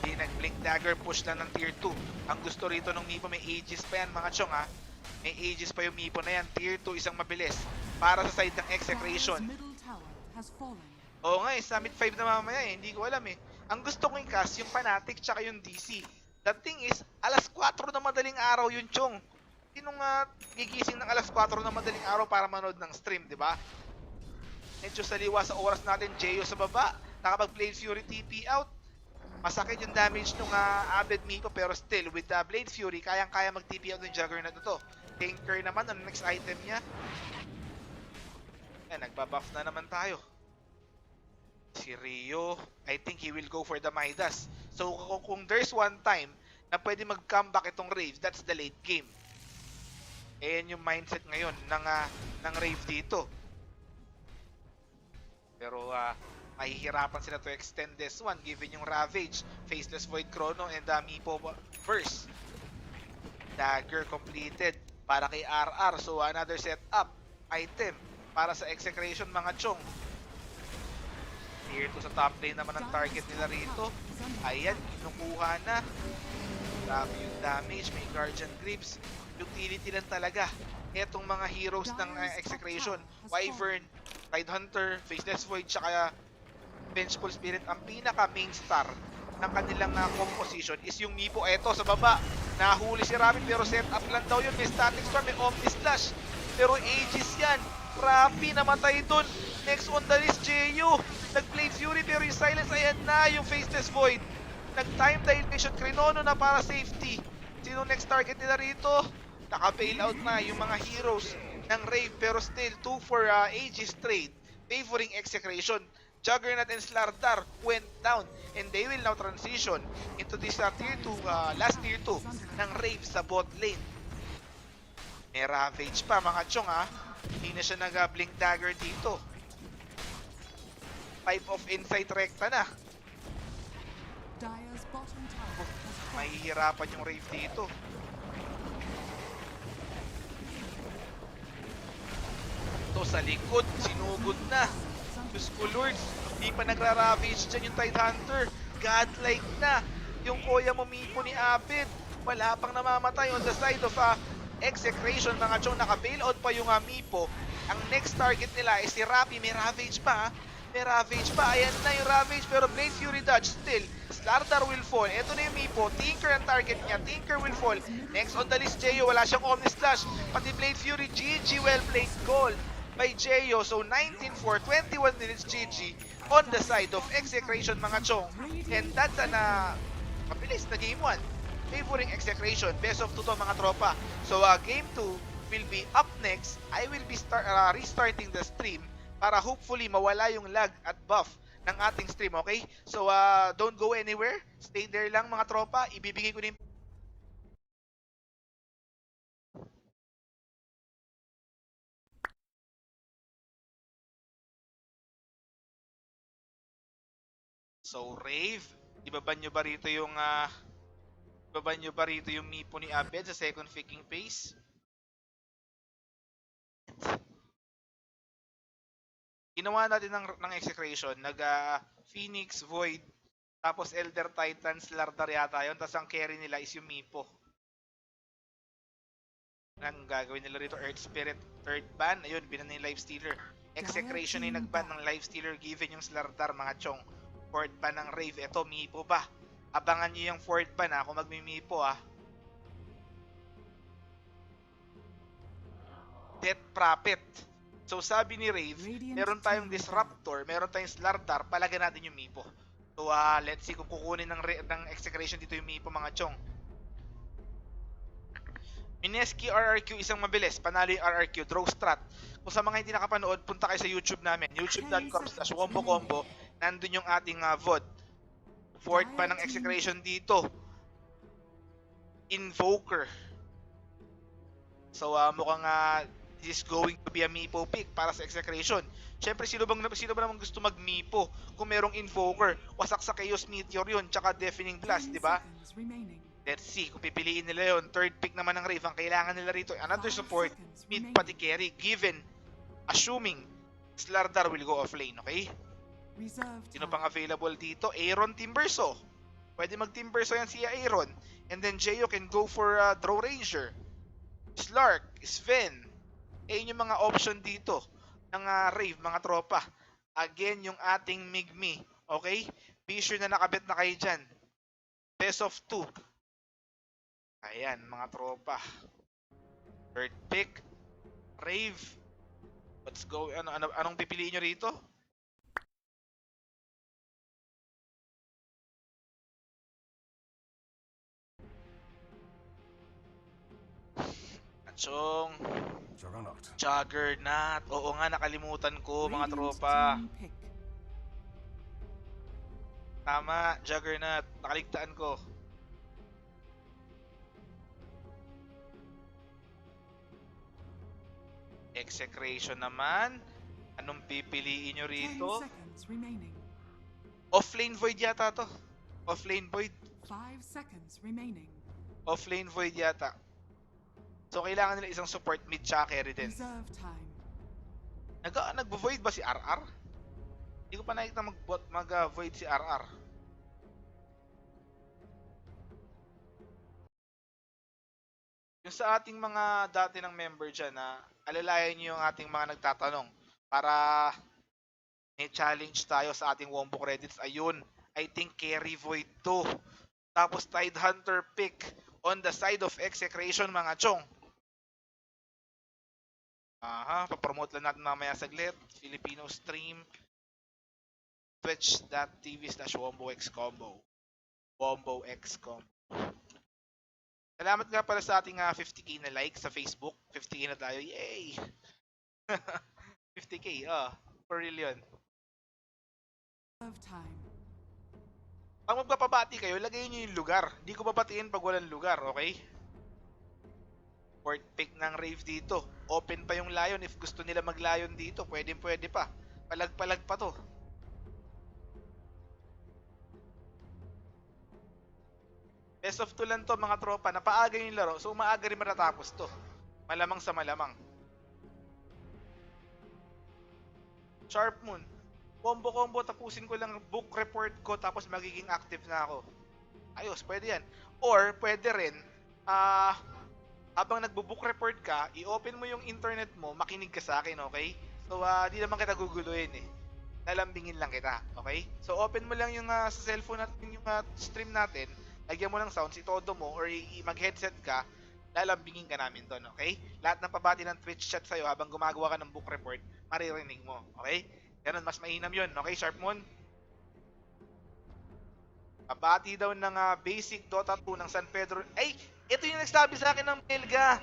[SPEAKER 1] Hindi nag-Blink Dagger, push lang ng tier 2. Ang gusto rito ng Mipo, may Aegis pa yan, mga chong May Aegis pa yung Mipo na yan. Tier 2, isang mabilis. Para sa side ng Execration. Oo nga sa mid 5 na mamaya hindi ko alam Ang gusto ko yung cast, yung Fnatic tsaka yung DC. The thing is, alas 4 na madaling araw yung Chong. Sinong gigising ng alas 4 na madaling araw para manood ng stream, di ba? Medyo saliwa sa oras natin, Jeyo sa baba. Nakapag-Blade Fury TP out. Masakit yung damage nung Abed Mipo, pero still, with the Blade Fury, kayang-kaya mag-TP out ng Juggernaut na to. Tinker naman, ano next item niya? Nagbabuff na naman tayo. Si Rio, I think he will go for the Midas. So kung there's one time na pwede mag-comeback itong Rave, that's the late game. Ayan yung mindset ngayon ng Rave dito. Pero mahihirapan sila to extend this one given yung Ravage, Faceless Void Chrono, and Mipo Burst. Dagger completed para kay RR. So another setup item para sa Execration, mga chong. Tier 2 sa top lane naman ang target nila rito. Ayan, kinukuha na. Grabe yung damage, may Guardian Grips. Utility lang talaga etong mga heroes ng Execration. Wyvern, Tidehunter, Faceless Void, tsaka Vengeful Spirit ang pinaka main star ng kanilang composition is yung Mipo. Eto sa baba, nahuli si Rapi pero set up lang daw yun. May Static Storm, may Omni Slash. Pero Aegis yan. Rapi namatay dun. Next on the list, Jeyo. Nag-Blade Fury pero yung Silence, ayan na yung Faceless Void. Nag-Time Dilation, Krinono na para safety. Sino next target nila rito? Naka-bailout na yung mga heroes ng Rave pero still 2 for Aegis trade favoring Execration. Juggernaut and Slardar went down and they will now transition into this tier 2, last tier 2 ng Rave sa bot lane. May Ravage pa mga chong ha. Hindi na siya nag-blink dagger dito. Pipe of Insight Recta na.
[SPEAKER 2] Dire's bottom tower has fallen.
[SPEAKER 1] Mahihirapan yung Rave dito. Ito sa likod, sinugod na. Diyos ko Lord, di pa nagra-ravage dyan yung Tidehunter. Godlike na yung Koya Momipo ni Abed. Wala pang namamatay on the side of Execration mga chong. Naka-bailout pa yung Mipo. Ang next target nila is si Rapi. May Ravage pa. May Ravage pa. Ayan na yung Ravage pero Blade Fury dodge still. Slardar will fall. Ito na yung Mipo. Tinker ang target niya. Tinker will fall. Next on the list, Jeyo. Wala siyang Omni Slash. Pati Blade Fury. GG, well played goal by Jeyo. So 19-4, 21 minutes GG on the side of Execration mga chong. And that's an mabilis na game 1 favoring Execration. Best of 2 to mga tropa. So game 2 will be up next. I will be restarting the stream para hopefully mawala yung lag at buff ng ating stream, okay? So don't go anywhere. Stay there lang mga tropa. Ibibigay ko din So Rave, ibaban nyo ba rito yung Mipo ni Abed sa second faking phase? Ginawa natin ng Execration, Phoenix, Void, tapos Elder Titan, Slardar yata yun, tapos ang carry nila is yung Mipo. Ang gagawin nila rito, Earth Spirit, third ban, ayun, binan yung Lifestealer. Execration ay nagban ng Lifestealer given yung Slardar mga chong. Fourth ban ng Rave, eto Mipo ba? Abangan nyo yung fourth ban kung magmi-Mipo Death Prophet. So sabi ni Rave, meron tayong Disruptor, meron tayong Slardar, palagan natin yung Mipo. So let's see kung kukunin ng Execration dito yung Mipo mga chong. Mineski RRQ isang mabilis, panalo yung RRQ, draw strat. Kung sa mga hindi nakapanood, punta kayo sa YouTube namin, youtube.com/wombocombo. Nandun yung ating VOD. Fourth pa ng Execration dito. Invoker. So mukhang this is going to be a Mipo pick para sa Execration. Siyempre, sino ba naman gusto mag-Mipo kung merong Invoker? Wasak sa Chaos Meteor yun, tsaka Deafening Blast, di ba? Let's see kung pipiliin nila yon. Third pick naman ng Rave. Ang kailangan nila rito, another support, mid pati carry, given, assuming, Slardar will go off lane, okay? Sino pang available dito? Aaron Timberso. Pwede mag-Timberso yan si Aaron. And then Jeyo can go for Draw Ranger. Slark, Sven. Ayun yung mga option dito ng Rave, mga tropa. Again, yung ating Migmi. Okay? Be sure na nakabet na kayo dyan. Best of 2. Ayan, mga tropa. Third pick. Rave. Let's go. Anong pipiliin nyo rito? Chong. Juggernaut. Oo nga, nakalimutan ko mga tropa. Tama, Juggernaut. Nakaligtaan ko. Execration naman. Anong pipiliin nyo rito? Offlane Void yata to. Offlane Void.
[SPEAKER 2] 5 seconds remaining.
[SPEAKER 1] Offlane Void yata. So kailangan nila isang support mid tsaka carry din.
[SPEAKER 2] Reserve time.
[SPEAKER 1] Nag-void ba si RR? Hindi ko pa nakikita mag-void si RR. Yung sa ating mga dati ng member dyan alalayan nyo yung ating mga nagtatanong para may challenge tayo sa ating Wombo credits. Ayun, I think carry Void to. Tapos Tidehunter pick on the side of Execration mga chong. Aha, papromote lang natin mamaya saglit. Filipino stream. Twitch.tv/WomboXCombo. WomboXCombo. Salamat nga pala sa ating 50k na like sa Facebook. 50k na tayo. Yay! 50k, for real yun.
[SPEAKER 2] Of time.
[SPEAKER 1] Pag magpapabati kayo, lagay nyo yung lugar. Hindi ko babatiin pag walang lugar, okay? Fourth pick ng Rave dito. Open pa yung Lion if gusto nila mag-Lion dito. Pwede pa. Palag-palag pa to. Best of 2 lang to mga tropa. Napaaga yung laro. So umaaga rin matatapos to. Malamang sa malamang. Sharp Moon. Combo, tapusin ko lang book report ko tapos magiging active na ako. Ayos, pwede yan. Or, pwede rin, habang nagbo-book report ka, i-open mo yung internet mo, makinig ka sa akin, okay? So, di naman kita guguluhin eh. Lalambingin lang kita, okay? So, open mo lang yung sa cellphone natin, yung stream natin, lagyan mo ng sounds, itodo mo, or mag-headset ka, lalambingin ka namin doon, okay? Lahat ng pabati ng Twitch chat sa'yo habang gumagawa ka ng book report, maririnig mo, okay? Ganun, mas mainam yun, okay, Sharp Moon? Pabati daw ng basic Dota 2 ng San Pedro. Ay, ito yung nagsabi sa akin ng Belga.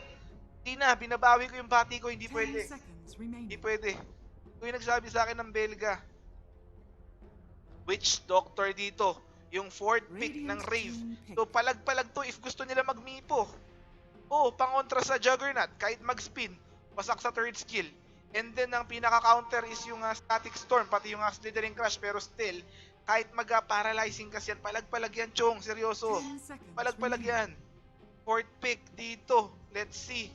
[SPEAKER 1] Hindi na, binabawi ko yung bati ko, hindi
[SPEAKER 2] 10
[SPEAKER 1] pwede.
[SPEAKER 2] seconds remaining.
[SPEAKER 1] Hindi pwede. Ito yung nagsabi sa akin ng Belga. Witch Doctor dito. Yung fourth pick ng Rave. So, palag-palag to if gusto nila magmipo. Oh, pangontra sa Juggernaut. Kahit mag-spin, wasak sa third skill. And then, ang pinaka-counter is yung Static Storm, pati yung Slithering Crash. Pero still, kahit mag-paralyzing kasi yan, palag-palag yan, Chong. Seryoso.
[SPEAKER 2] 10 seconds
[SPEAKER 1] Palag-palag
[SPEAKER 2] remaining.
[SPEAKER 1] yan. Fourth pick dito. Let's see.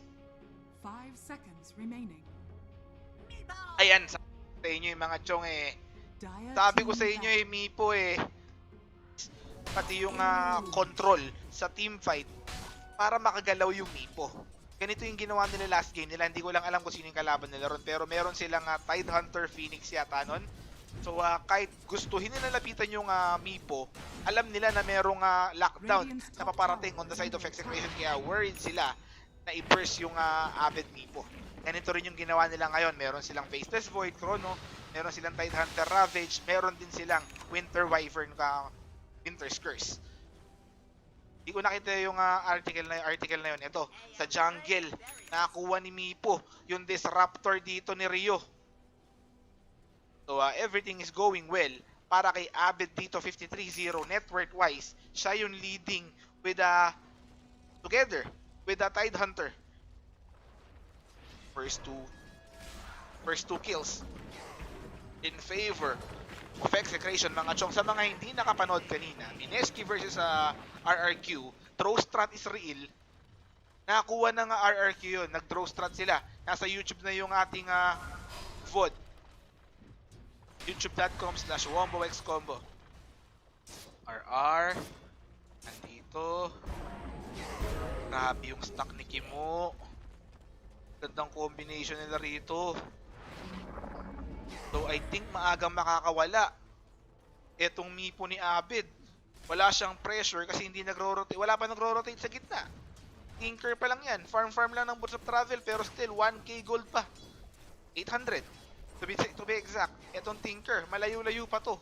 [SPEAKER 2] 5 seconds remaining.
[SPEAKER 1] Ayan, sa inyo yung mga Chong eh.
[SPEAKER 2] Dire
[SPEAKER 1] Sabi ko
[SPEAKER 2] team
[SPEAKER 1] sa inyo
[SPEAKER 2] back.
[SPEAKER 1] Mipo eh. Pati yung control sa team fight para makagalaw yung Mipo. Ganito yung ginawa nila last game nila. Hindi ko lang alam kung sino yung kalaban nila ron. Pero meron silang Tidehunter Phoenix yata nun. So kahit gustuhin nila lapitan yung Mipo, alam nila na merong lockdown na paparating on the side of Execration. Kaya worried sila na i-burst yung Avid Mipo. Ganito rin yung ginawa nila ngayon. Meron silang Faceless Void, Chrono. Meron silang Tidehunter Ravage. Meron din silang Winter Wyvern, Winter's Curse. Hindi ko nakita yung article na yun. Ito, sa jungle, nakakuha ni Mipo yung Disruptor dito ni Rio. So, everything is going well. Para kay Avid dito, 53-0, net worth-wise, siya yung leading with together with the Tidehunter. First two kills in favor of Execration, mga Chong. Sa mga hindi nakapanood kanina, Mineski versus RRQ, throw strat is real. Nakakuha ng RRQ yun, nag-throw strat sila. Nasa YouTube na yung ating VOD. youtube.com/WomboXCombo. RR, nandito. Grabe yung stack ni Kimo. Gandang combination nila rito. So I think maagang makakawala etong Mipo ni Avid. Wala siyang pressure kasi hindi nagro-rotate. Wala pa nagro-rotate sa gitna. Tinker pa lang yan. Farm lang ng Boots of Travel pero still 1k gold pa. 800. To be exact. Etong Tinker, malayo-layo pa to.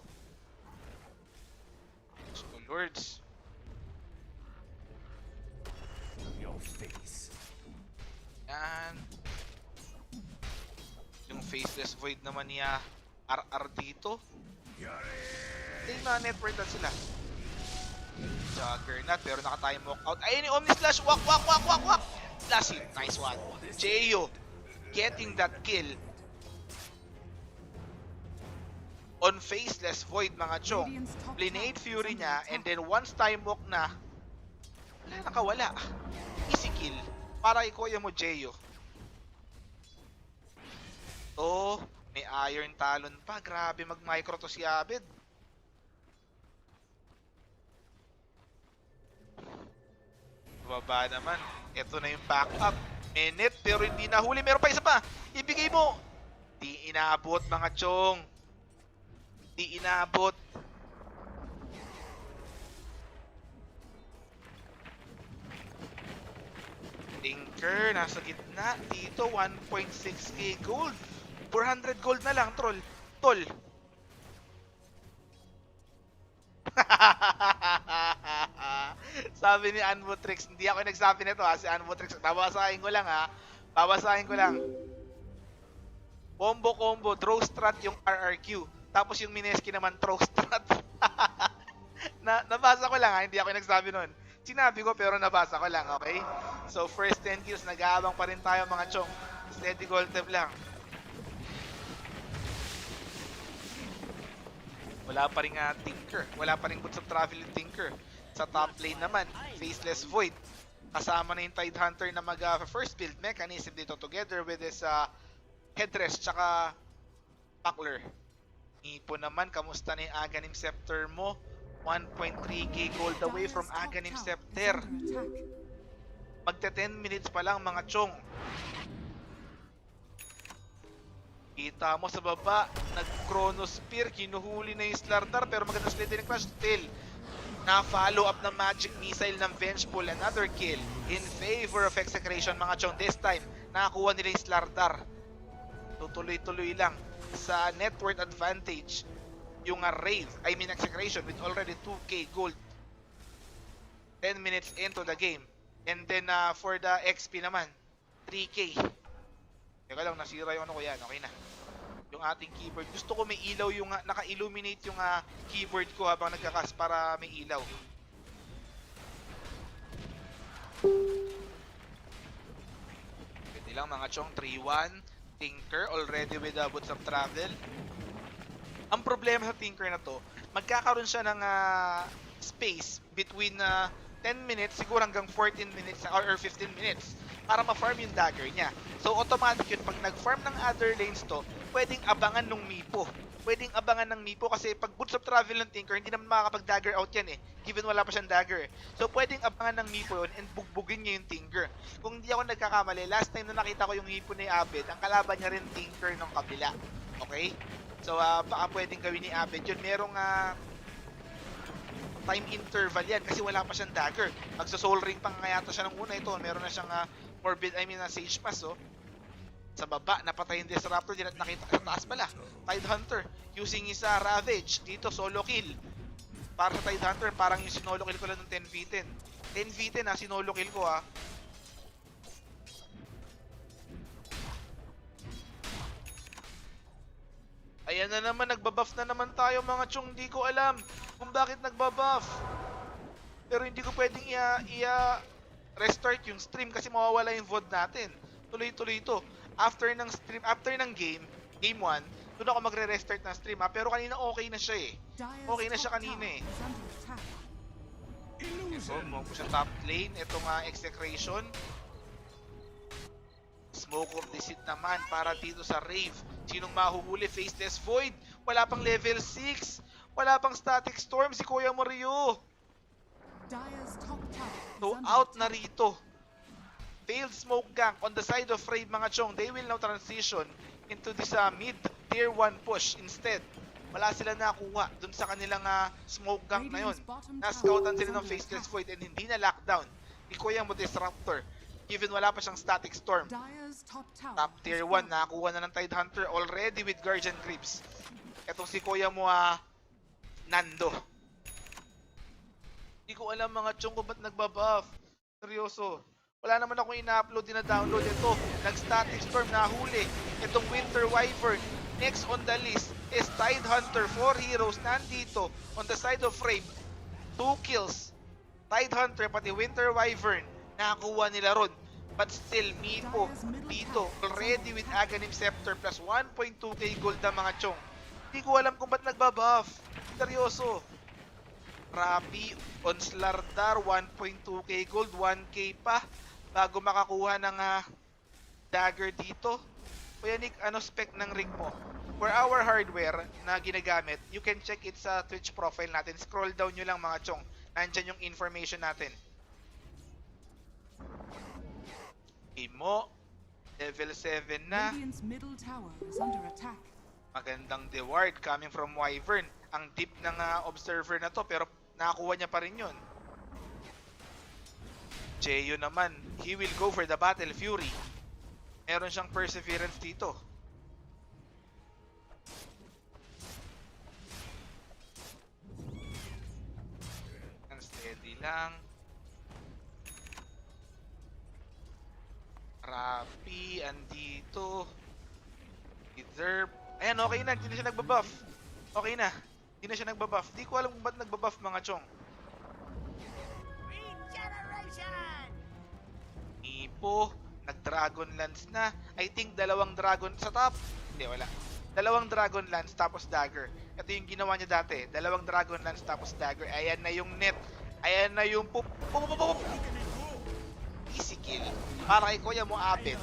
[SPEAKER 1] So Lords.
[SPEAKER 3] Your face.
[SPEAKER 1] Yan. Yung Faceless Void naman niya RR dito. Hindi na network na sila. Juggernaut pero naka-time walk out. Ayun yung Omni Slash. Wak. Last hit. Nice one. Jeyo getting that kill on Faceless Void, mga Chong. Blinade Fury niya and then once time walk na, wala nakawala. Easy kill para ikuya mo Jeyo. Oh, may Iron Talon pa. Grabe mag-micro to si Avid. Baba naman. Ito na yung backup. Minute pero hindi nahuli. Meron pa isa pa. Ibigay mo. Di inabot, mga Chong. Di inabot. Tinker, nasa gitna. Dito, 1.6k gold. 400 gold na lang, troll. Tol. Sabi ni Anvotrix, hindi ako nagsabi nito ha, si Anvotrix. Babasahin ko lang ha. Babasahin ko lang. Combo, draw strat yung RRQ. Tapos yung Mineski naman, throw strat. Nabasa ko lang ha, hindi ako nagsabi nun. Sinabi ko pero nabasa ko lang, okay? So first 10 kills, nag-aabang pa rin tayo mga chong. Steady gold tab lang. Wala pa rin Tinker. Wala pa rin Boots of Travel yung Tinker. Sa top lane naman, Faceless Void. Kasama na yung Tidehunter na mag-first build mechanism dito together with his headrest tsaka buckler. Ipo naman, kamusta na yung Aghanim Scepter mo? 1.3k gold away from Aghanim Scepter. Magte 10 minutes pa lang mga chong. Kita mo sa baba, nag-Chronospear, kinuhuli na yung Slardar, pero maganda sila din yung Crush Still. Na-follow up ng Magic Missile ng Vengeful, another kill in favor of Execration mga chong. This time, nakakuha nila yung Slardar. Tutuloy-tuloy lang sa net worth advantage yung Execration with already 2k gold 10 minutes into the game. And then for the XP naman, 3k. Teka lang, nasira yung ano ko yan. Okay na. Yung ating keyboard. Gusto ko may ilaw yung, naka-illuminate yung keyboard ko habang nagkakas para may ilaw. Pwede lang mga chong, 3-1. Tinker already with Boots of Travel. Ang problema sa Tinker na to, magkakaroon siya ng space between 10 minutes, siguro hanggang 14 minutes or 15 minutes para ma-farm yung dagger niya. So automatic yun, pag nag-farm ng other lanes to, pwedeng abangan ng Mipo. Pwedeng abangan ng Mipo kasi pag Boots of Travel ng Tinker, hindi naman makakapag-dagger out yan given wala pa siyang dagger So pwedeng abangan ng Mipo yun and bugbugin niya yung Tinker. Kung hindi ako nagkakamali, last time na nakita ko yung Mipo ni Abed, ang kalaban niya rin Tinker ng kabila. Okay? So baka pwedeng gawin ni Abed yun. Merong time interval yan kasi wala pa siyang dagger. Magsa-soul ring pa nga yata siya ng una ito. Meron na siyang Sage Pass sa baba, napatay yung Disruptor, din at nakita sa taas pala. Tidehunter using his Ravage. Dito, solo kill. Para sa Tidehunter, parang yung sinolo kill ko lang ng 10v10. 10v10 sinolo kill ko Ayan na naman, nagbabuff na naman tayo mga chong. Hindi ko alam kung bakit nagbabuff. Pero hindi ko pwedeng restart yung stream kasi mawawala yung VOD natin. Tuloy-tuloy ito. After ng stream, after ng game 1, doon ako magre-restart ng stream Pero kanina okay na siya Okay na siya kanina So, move ko sa top lane. Ito nga Execration. Smoke of Deceit naman para dito sa Rave. Sinong mahuhuli? Faceless Void. Wala pang level 6. Wala pang Static Storm si Kuya Mario. So out na rito. Failed smoke gank on the side of Rave mga chong. They will now transition into this mid tier 1 push instead. Wala sila nakuha dun sa kanilang smoke gank na yun. Na-scoutan sila ng Faceless Void and hindi na lockdown ni Kuya mo Disruptor. Given wala pa siyang Static Storm. Top tier 1 nakakuha na ng Tidehunter already with Guardian Grips. Etong si Kuya mo Nando. Hindi ko alam mga chong kung ba't nagbabuff. Seryoso. Wala naman akong ina-upload, na-download. Ito, nag-Static Storm, nahuli. Itong Winter Wyvern. Next on the list is Tidehunter. 4 heroes nandito on the side of Rave. 2 kills. Tidehunter, pati Winter Wyvern. Nakakuha nila ron. But still, Mipo dito. Already with Aghanim Scepter plus 1.2k gold na mga chong. Hindi ko alam kung ba't nagbabuff. Seryoso. Rapi on Slardar, 1.2k gold, 1k pa bago makakuha ng dagger dito. Kuya Nick, ano spec ng rig mo? For our hardware na ginagamit, you can check it sa Twitch profile natin. Scroll down nyo lang mga chong. Nandyan yung information natin. Imo, level 7 na. Magandang reward coming from Wyvern. Ang deep ng observer na to pero nakakuha niya pa rin yun. Jeyo naman, he will go for the Battle Fury. Meron siyang Perseverance dito. And steady lang. Rappi, andito. Deserve. Ayan, okay na. Hindi na siya nagbabuff. Okay na. Hindi na siya nagbabuff. Di ko alam kung ba't nagbabuff mga chong. Ipo, nag-Dragon Lance na. I think dalawang Dragon sa top. Hindi, wala. Dalawang Dragon Lance tapos Dagger. Ito yung ginawa niya dati. Dalawang Dragon Lance tapos Dagger. Ayan na yung net. Ayan na yung pup. Easy kill. Para kay Kuya mo, Abed.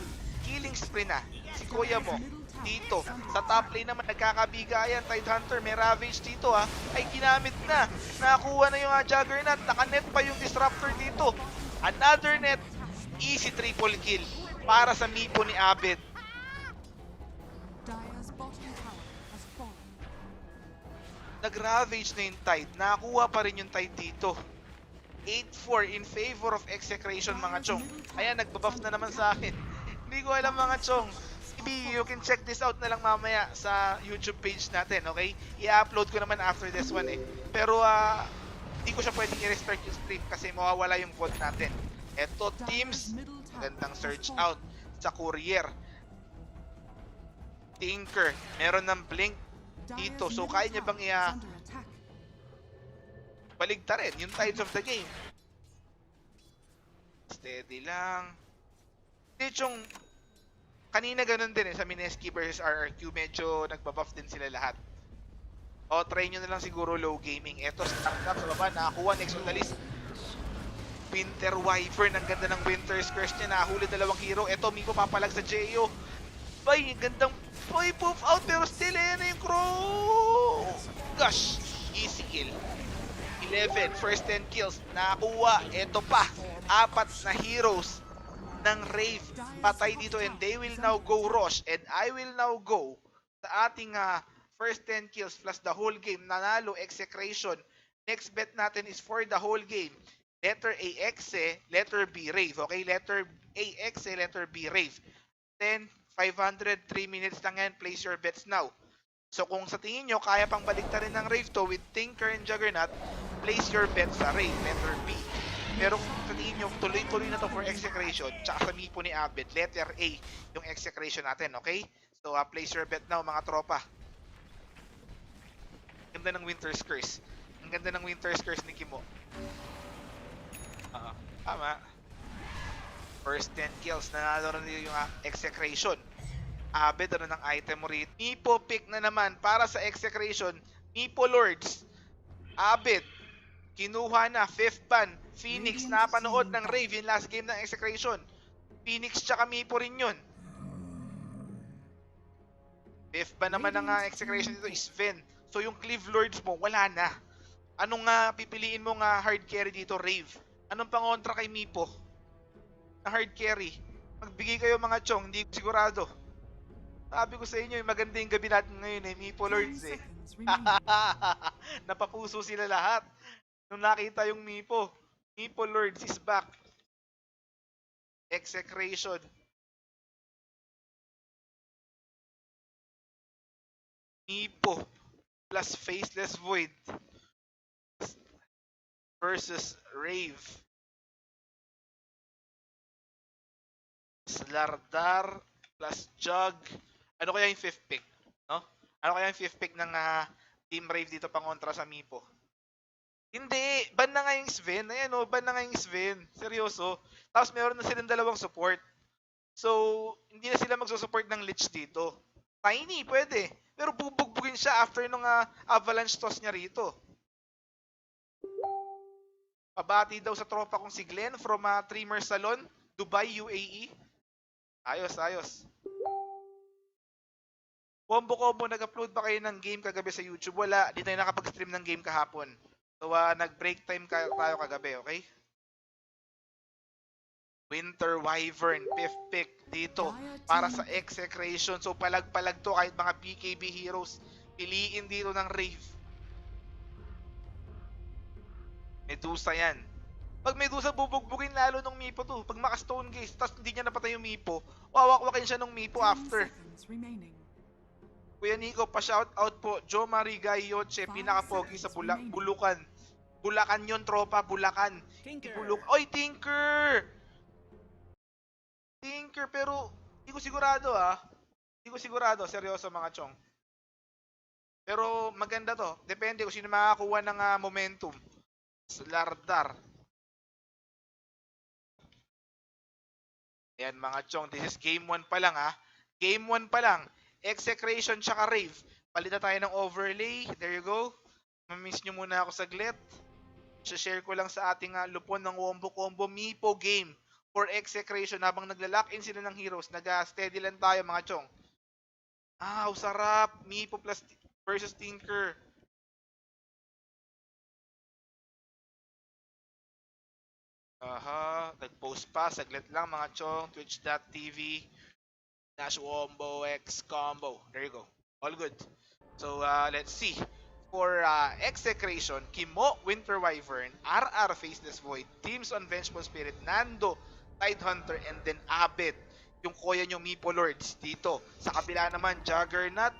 [SPEAKER 1] Killing spree na. Si Kuya mo, dito. Sa top lane naman, nagkakabigayan. Tidehunter, may Ravage dito ha. Ay, ginamit na. Nakakuha na yung Juggernaut. Naka-net pa yung Disruptor dito. Another net. Easy triple kill. Para sa Mipo ni Abed.
[SPEAKER 2] Dire's bottom tower has fallen.
[SPEAKER 1] Nag-Ravage na yung Tide. Nakakuha pa rin yung Tide dito. 8-4 in favor of Execration mga chong. Ayan, nagbabuff na naman sa akin. Hindi ko alam mga chong. Maybe you can check this out na lang mamaya sa YouTube page natin, okay? I-upload ko naman after this one eh. Pero hindi ko siya pwedeng i-restart yung stream kasi mawawala yung VOD natin. Eto teams, gandang search out sa Courier. Tinker, meron ng Blink dito. So kaya niya bang baligtarin yung tides of the game? Steady lang. Hindi yung kanina ganun din eh sa Mineski versus RRQ, medyo nagbabuff din sila lahat. O try nyo na lang siguro low gaming. Eto start up sa baba, nakakuha next on the list. Winter Wyvern, ang ganda ng Winter's Curse niya, nahuli dalawang hero. Eto Mipo papalag sa Jeyo. Bay, gandang poof out pero still na yung crow. Gosh, easy kill. 11, first 10 kills, nakakuha. Eto pa, 4 na heroes ng Rave patay dito and they will now go rush and I will now go sa ating first 10 kills plus the whole game. Nanalo Execration. Next bet natin is for the whole game. Letter A, Exe, letter B, Rave. Okay, letter A, Exe, letter B, Rave. 10, 500, 3 minutes lang yan. Place your bets now. So kung sa tingin nyo, kaya pang baliktarin ng Rave to with Tinker and Juggernaut, place your bets sa Rave, letter B. Pero kung sa tingin nyo, tuloy-tuloy na to for Execration, tsaka sa Mipo ni Abed, letter A, yung Execration natin, okay? So place your bet now mga tropa. Ang ganda ng Winter's Curse. Ang ganda ng Winter's Curse ni Kimo. Tama. First 10 kills, nanalo na yung Execration. Abed, ano ng item mo rito? Mipo pick na naman para sa Execration. Mipo Lords. Abed, kinuha na, 5th ban. Phoenix, napanood ng Rave yung last game ng Execration. Phoenix tsaka Mipo rin yun. 5th ban naman ng Execration dito is Sven. So yung Cleave Lords mo, wala na. Anong pipiliin mo hard carry dito, Rave? Anong pangontra kay Mipo? Na hard carry. Magbigay kayo mga chong, hindi ko sigurado. Sabi ko sa inyo, maganda yung gabi natin ngayon eh, Mipo Lords eh. Napapuso sila lahat. Nung nakita yung Mipo, Mipo Lords is back. Execration. Mipo plus Faceless Void versus Rave. Slardar plus Jug. Ano kaya yung 5th pick? No? Ano kaya yung 5th pick ng Team Rave dito pangontra sa Mipo? Hindi! Ban na nga yung Sven. Ayan o, ban na nga yung Sven. Seryoso. Tapos meron na silang dalawang support. So, hindi na sila magsusupport ng Lich dito. Tiny, pwede. Pero bubugbugin siya after nung avalanche toss niya rito. Pabati daw sa tropa kong si Glenn from Trimmer Salon, Dubai, UAE. Ayos, ayos. Combo, nag-upload ba kayo ng game kagabi sa YouTube? Wala, di tayo nakapag-stream ng game kahapon. So, nag-break time tayo kagabi, okay? Winter Wyvern, 5th pick dito para sa Execration. So, palag-palag to kahit mga BKB heroes. Piliin dito ng Rave. Medusa yan. Pag Medusa, bubugbugin lalo nung Mipo to. Pag maka-stone gaze, tapos hindi niya napatay yung Mipo, wawak-wakin siya nung Mipo
[SPEAKER 2] 10
[SPEAKER 1] after.
[SPEAKER 2] seconds remaining.
[SPEAKER 1] Kuya Nico, pa-shout out po. Jo Marie Gayoche,
[SPEAKER 2] 5
[SPEAKER 1] pinaka-pogi sa
[SPEAKER 2] seconds remaining.
[SPEAKER 1] Bulukan. Bulacan yun, tropa. Bulacan.
[SPEAKER 3] Tinker.
[SPEAKER 1] Oy, Tinker! Tinker, pero hindi ko sigurado ah. Hindi ko sigurado. Seryoso mga chong. Pero maganda to. Depende kung sino makakakuha ng momentum. Lardar. Ayan mga chong, this is game 1 pa lang ha. Game 1 pa lang. Execration tsaka Rave. Palitan tayo ng overlay. There you go. Mamiss nyo muna ako saglit. Share ko lang sa ating lupon ng Wombo Combo Mipo game for Execration habang nagla-lock in sila ng heroes. Nag-steady lang tayo mga chong. Sarap. Mipo plus versus Tinker. Nag-post pa. Saglit lang mga chong. Twitch.tv /WomboXCombo. There you go. All good. So, let's see. For Execration, Kimo, Winter Wyvern, RR Faceless Void, Teams on Vengeful Spirit, Nando, Tidehunter, and then Abed. Yung koya nyo Mipo Lords dito. Sa kabila naman, Juggernaut,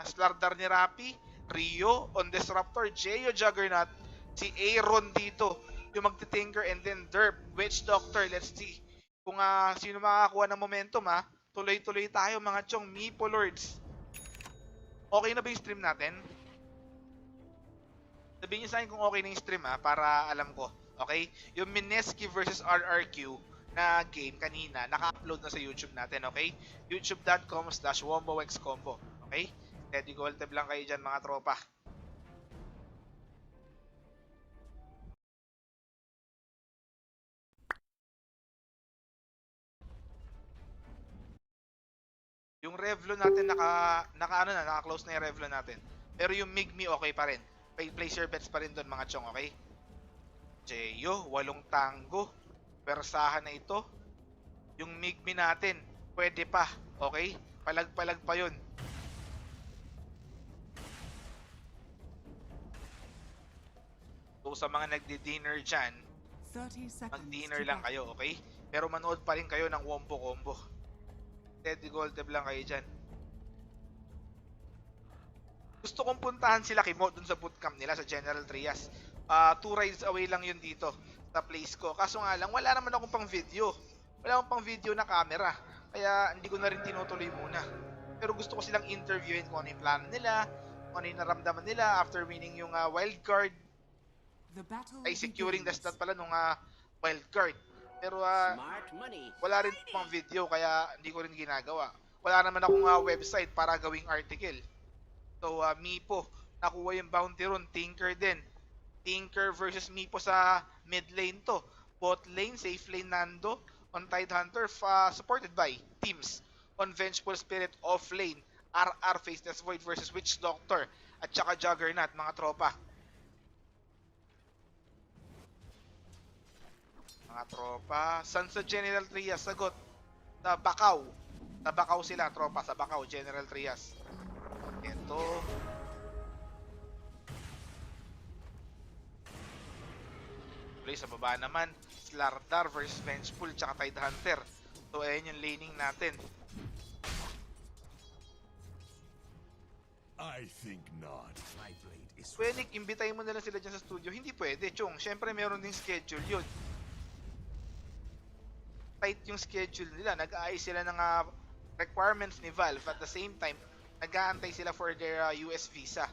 [SPEAKER 1] Slardar ni Rapi, Rio on Disruptor, Jeyo Juggernaut, si Aaron dito, yung magti-tinker, and then Derp, Witch Doctor. Let's see kung sino makakakuha ng momentum ha. Tuloy-tuloy tayo mga chong Mipo Lords. Okay na ba yung stream natin? Sabihin nyo sa akin kung okay na yung stream ha, para alam ko. Okay? Yung Mineski versus RRQ na game kanina, naka-upload na sa YouTube natin, okay? youtube.com/WomboXCombo. Okay? Steady gold tab lang kayo dyan mga tropa. Yung Revlon natin naka-close na yung Revlon natin. Pero yung Migmi okay pa rin. Place your bets pa rin doon mga chong, okay? Jeyo, 8 tango. Persahan na ito. Yung Migmi natin, pwede pa, okay? Palag-palag pa yun. So sa mga nagdi-dinner dyan,
[SPEAKER 2] 30 seconds
[SPEAKER 1] mag-dinner
[SPEAKER 2] to
[SPEAKER 1] lang
[SPEAKER 2] go.
[SPEAKER 1] kayo, okay? Pero manood pa rin kayo ng Wombo Combo. Steady gold tab lang kayo dyan. Gusto kong puntahan sila Kimo dun sa bootcamp nila sa General Trias. 2 rides away lang yun dito sa place ko. Kaso nga lang, wala naman akong pang video. Wala akong pang video na camera. Kaya hindi ko na rin tinutuloy muna. Pero gusto ko silang interviewin kung ano yung plano nila, kung ano yung naramdaman nila after winning yung wildcard.
[SPEAKER 2] The battle
[SPEAKER 1] Ay, securing the
[SPEAKER 2] begins.
[SPEAKER 1] stat pala nung wildcard. Pero
[SPEAKER 3] Smart money.
[SPEAKER 1] wala rin pang video kaya hindi ko rin ginagawa. Wala naman akong website para gawing article. So, Mipo, nakuha yung bounty ron. Tinker din. Tinker versus Mipo sa mid lane to. Bot lane, safe lane Nando. On Tidehunter, supported by Teams. On Vengeful Spirit, off lane. RR Faceless Void versus Witch Doctor. At saka Juggernaut, mga tropa. Mga tropa. San sa General Trias? Sagot. Sa Bacau. Sa Bacau sila, tropa. Sa Bacau, General Trias. Ito. Play sa baba naman. Slardar versus Vengeful tsaka Tidehunter. So, ayan yung laning natin.
[SPEAKER 3] I think not. My blade is
[SPEAKER 1] Pwede, imbitahin mo na lang sila dyan sa studio. Hindi pwede, Chong. Siyempre, meron ding schedule yun. Tight yung schedule nila. Nag-aayos sila ng requirements ni Valve. At the same time, nag-aantay sila for their US visa.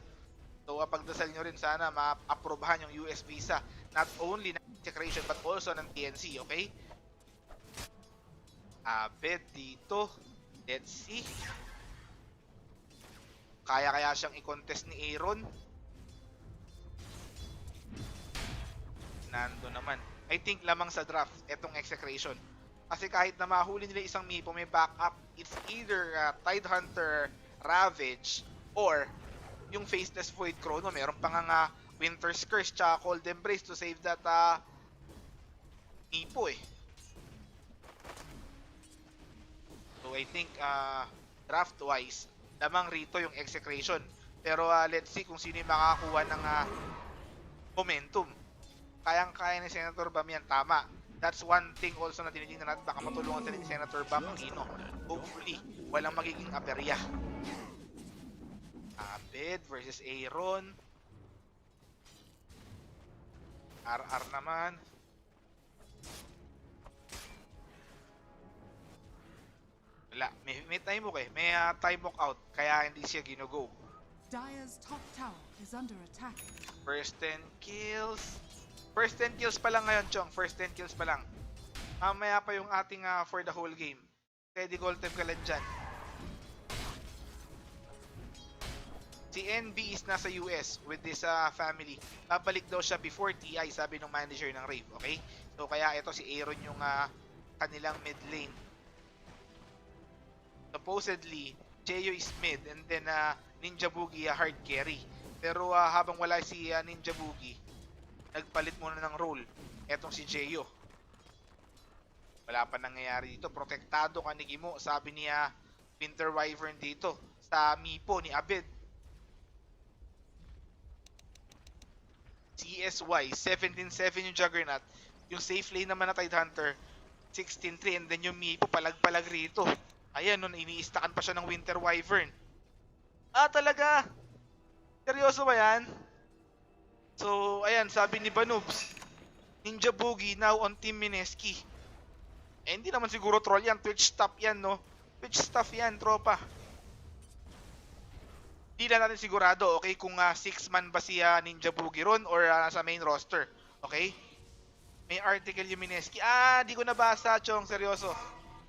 [SPEAKER 1] So, pagdasal nyo rin sana ma-aprobahan yung US visa. Not only ng Execration but also ng TNC, okay? Abed dito. Let's see. Kaya siyang i-contest ni Aaron. Nando naman. I think lamang sa draft etong Execration. Kasi kahit na mahuli nila isang Mipo, may backup. It's either Tidehunter, Ravage, or yung Faceless Void Chrono. Meron pa nga Winter's Curse tsaka Cold Embrace to save that Mipo eh. So I think draft-wise, lamang rito yung Execration. Pero let's see kung sino yung makakakuha ng momentum. kayang-kaya ni Senator Bam yan, tama. That's one thing also na tinitingnan natin, baka matulungan sila ni Senator Bam Aquino. Hopefully, walang magiging aberya. Abed versus Aaron. RR naman. Wala, may time walk eh. May time walk out, kaya hindi siya ginugo.
[SPEAKER 2] Dire's top tower is under attack.
[SPEAKER 1] First 10 kills. First 10 kills pa lang ngayon, Chong. First 10 kills pa lang. Mamaya pa yung ating for the whole game. Teddy Goltem ka lang dyan. Si NB is nasa US with this family. Babalik daw siya before TI, sabi ng manager ng Rave, okay? So kaya ito si Aaron yung kanilang mid lane. Supposedly, Jeyo is mid and then Ninja Boogie hard carry. Pero habang wala si Ninja Boogie, nagpalit muna ng role. Etong si Jeyo. Wala pa nangyayari dito. Protektado ka ni Gimo, sabi niya Winter Wyvern dito sa Mipo ni Abed. CSY, 17-7 yung Juggernaut. Yung safe lane naman na Tidehunter, 16-3. And then yung Mipo, palag-palag rito. Ayan, nun, iniistakan pa siya ng Winter Wyvern. Talaga? Seryoso ba yan? So, ayan, sabi ni Banubs, Ninja Boogie now on Team Mineski. Hindi naman siguro troll yan. Twitch stuff yan, no? Twitch stuff yan, tropa. Hindi na natin sigurado, okay, kung 6-man ba si Ninja Boogie ron or nasa main roster. Okay? May article yung Mineski. Di ko nabasa, Chong. Seryoso.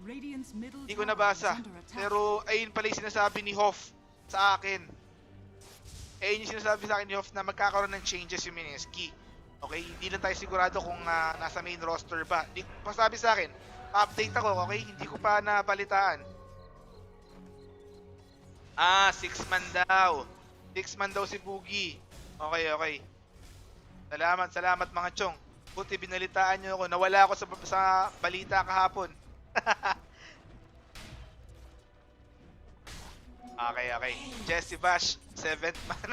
[SPEAKER 2] Radiant's middle
[SPEAKER 1] Hindi ko
[SPEAKER 2] tower
[SPEAKER 1] nabasa.
[SPEAKER 2] is under attack.
[SPEAKER 1] Pero ayun pala yung sinasabi ni Hoff sa akin. Ayun yung sinasabi sa akin ni Hoff na magkakaroon ng changes yung Mineski. Okay? Hindi lang tayo sigurado kung nasa main roster ba. Pasabi sa akin, update ako, okay? Hindi ko pa nabalitaan. 6-man daw. 6-man daw si Boogie. Okay. Salamat mga chong. Buti binalitaan nyo ako. Nawala ako sa balita kahapon. Okay. Jesse Bash, 7th man.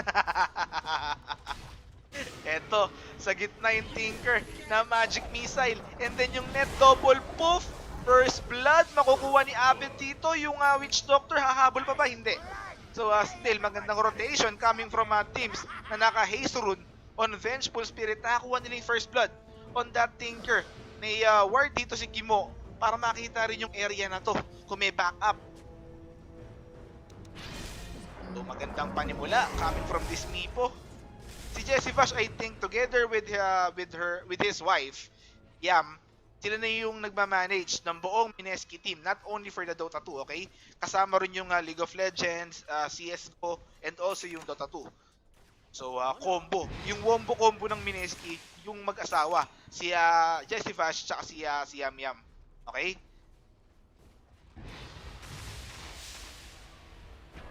[SPEAKER 1] Eto, sa gitna yung Tinker na Magic Missile. And then yung net double poof. First blood, makukuha ni Abed dito. Yung Witch Doctor, hahabol pa ba? Hindi. So still, magandang rotation coming from teams na naka-haste rune on Vengeful Spirit. Nakakuha nila yung first blood on that Tinker. May ward dito si Gimo para makita rin yung area na to kung may backup. So magandang panimula coming from this Mipo. Si Jessie Vash, I think, together with his wife, Yam, sila na yung nagmamanage ng buong Mineski team, not only for the Dota 2, okay? Kasama rin yung League of Legends, CSGO, and also yung Dota 2. So, combo. Yung wombo combo ng Mineski, yung mag-asawa, si Jessie Vash, tsaka si Yam Yam. Okay?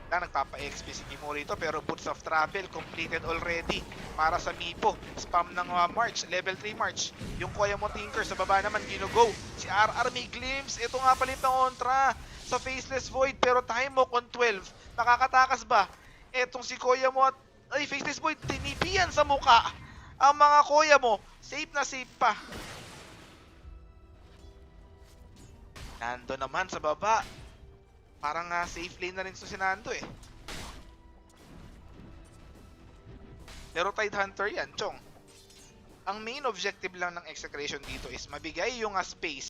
[SPEAKER 1] Nagpapa-XP si Gimo rito, pero Boots of Travel completed already para sa Mipo. Spam ng March, level 3 March. Yung Koya mo Tinker sa baba naman ginugo. Si RR may glimpse. Ito nga palit ng kontra sa Faceless Void, pero time mo on 12. Makakatakas ba? Etong si Koya mo Faceless Void, tinipian sa muka. Ang mga Koya mo, safe na safe pa. Nando naman sa baba. Parang safe lane na rin si Nando eh. Pero Tidehunter yan, Chong. Ang main objective lang ng Execration dito is mabigay yung space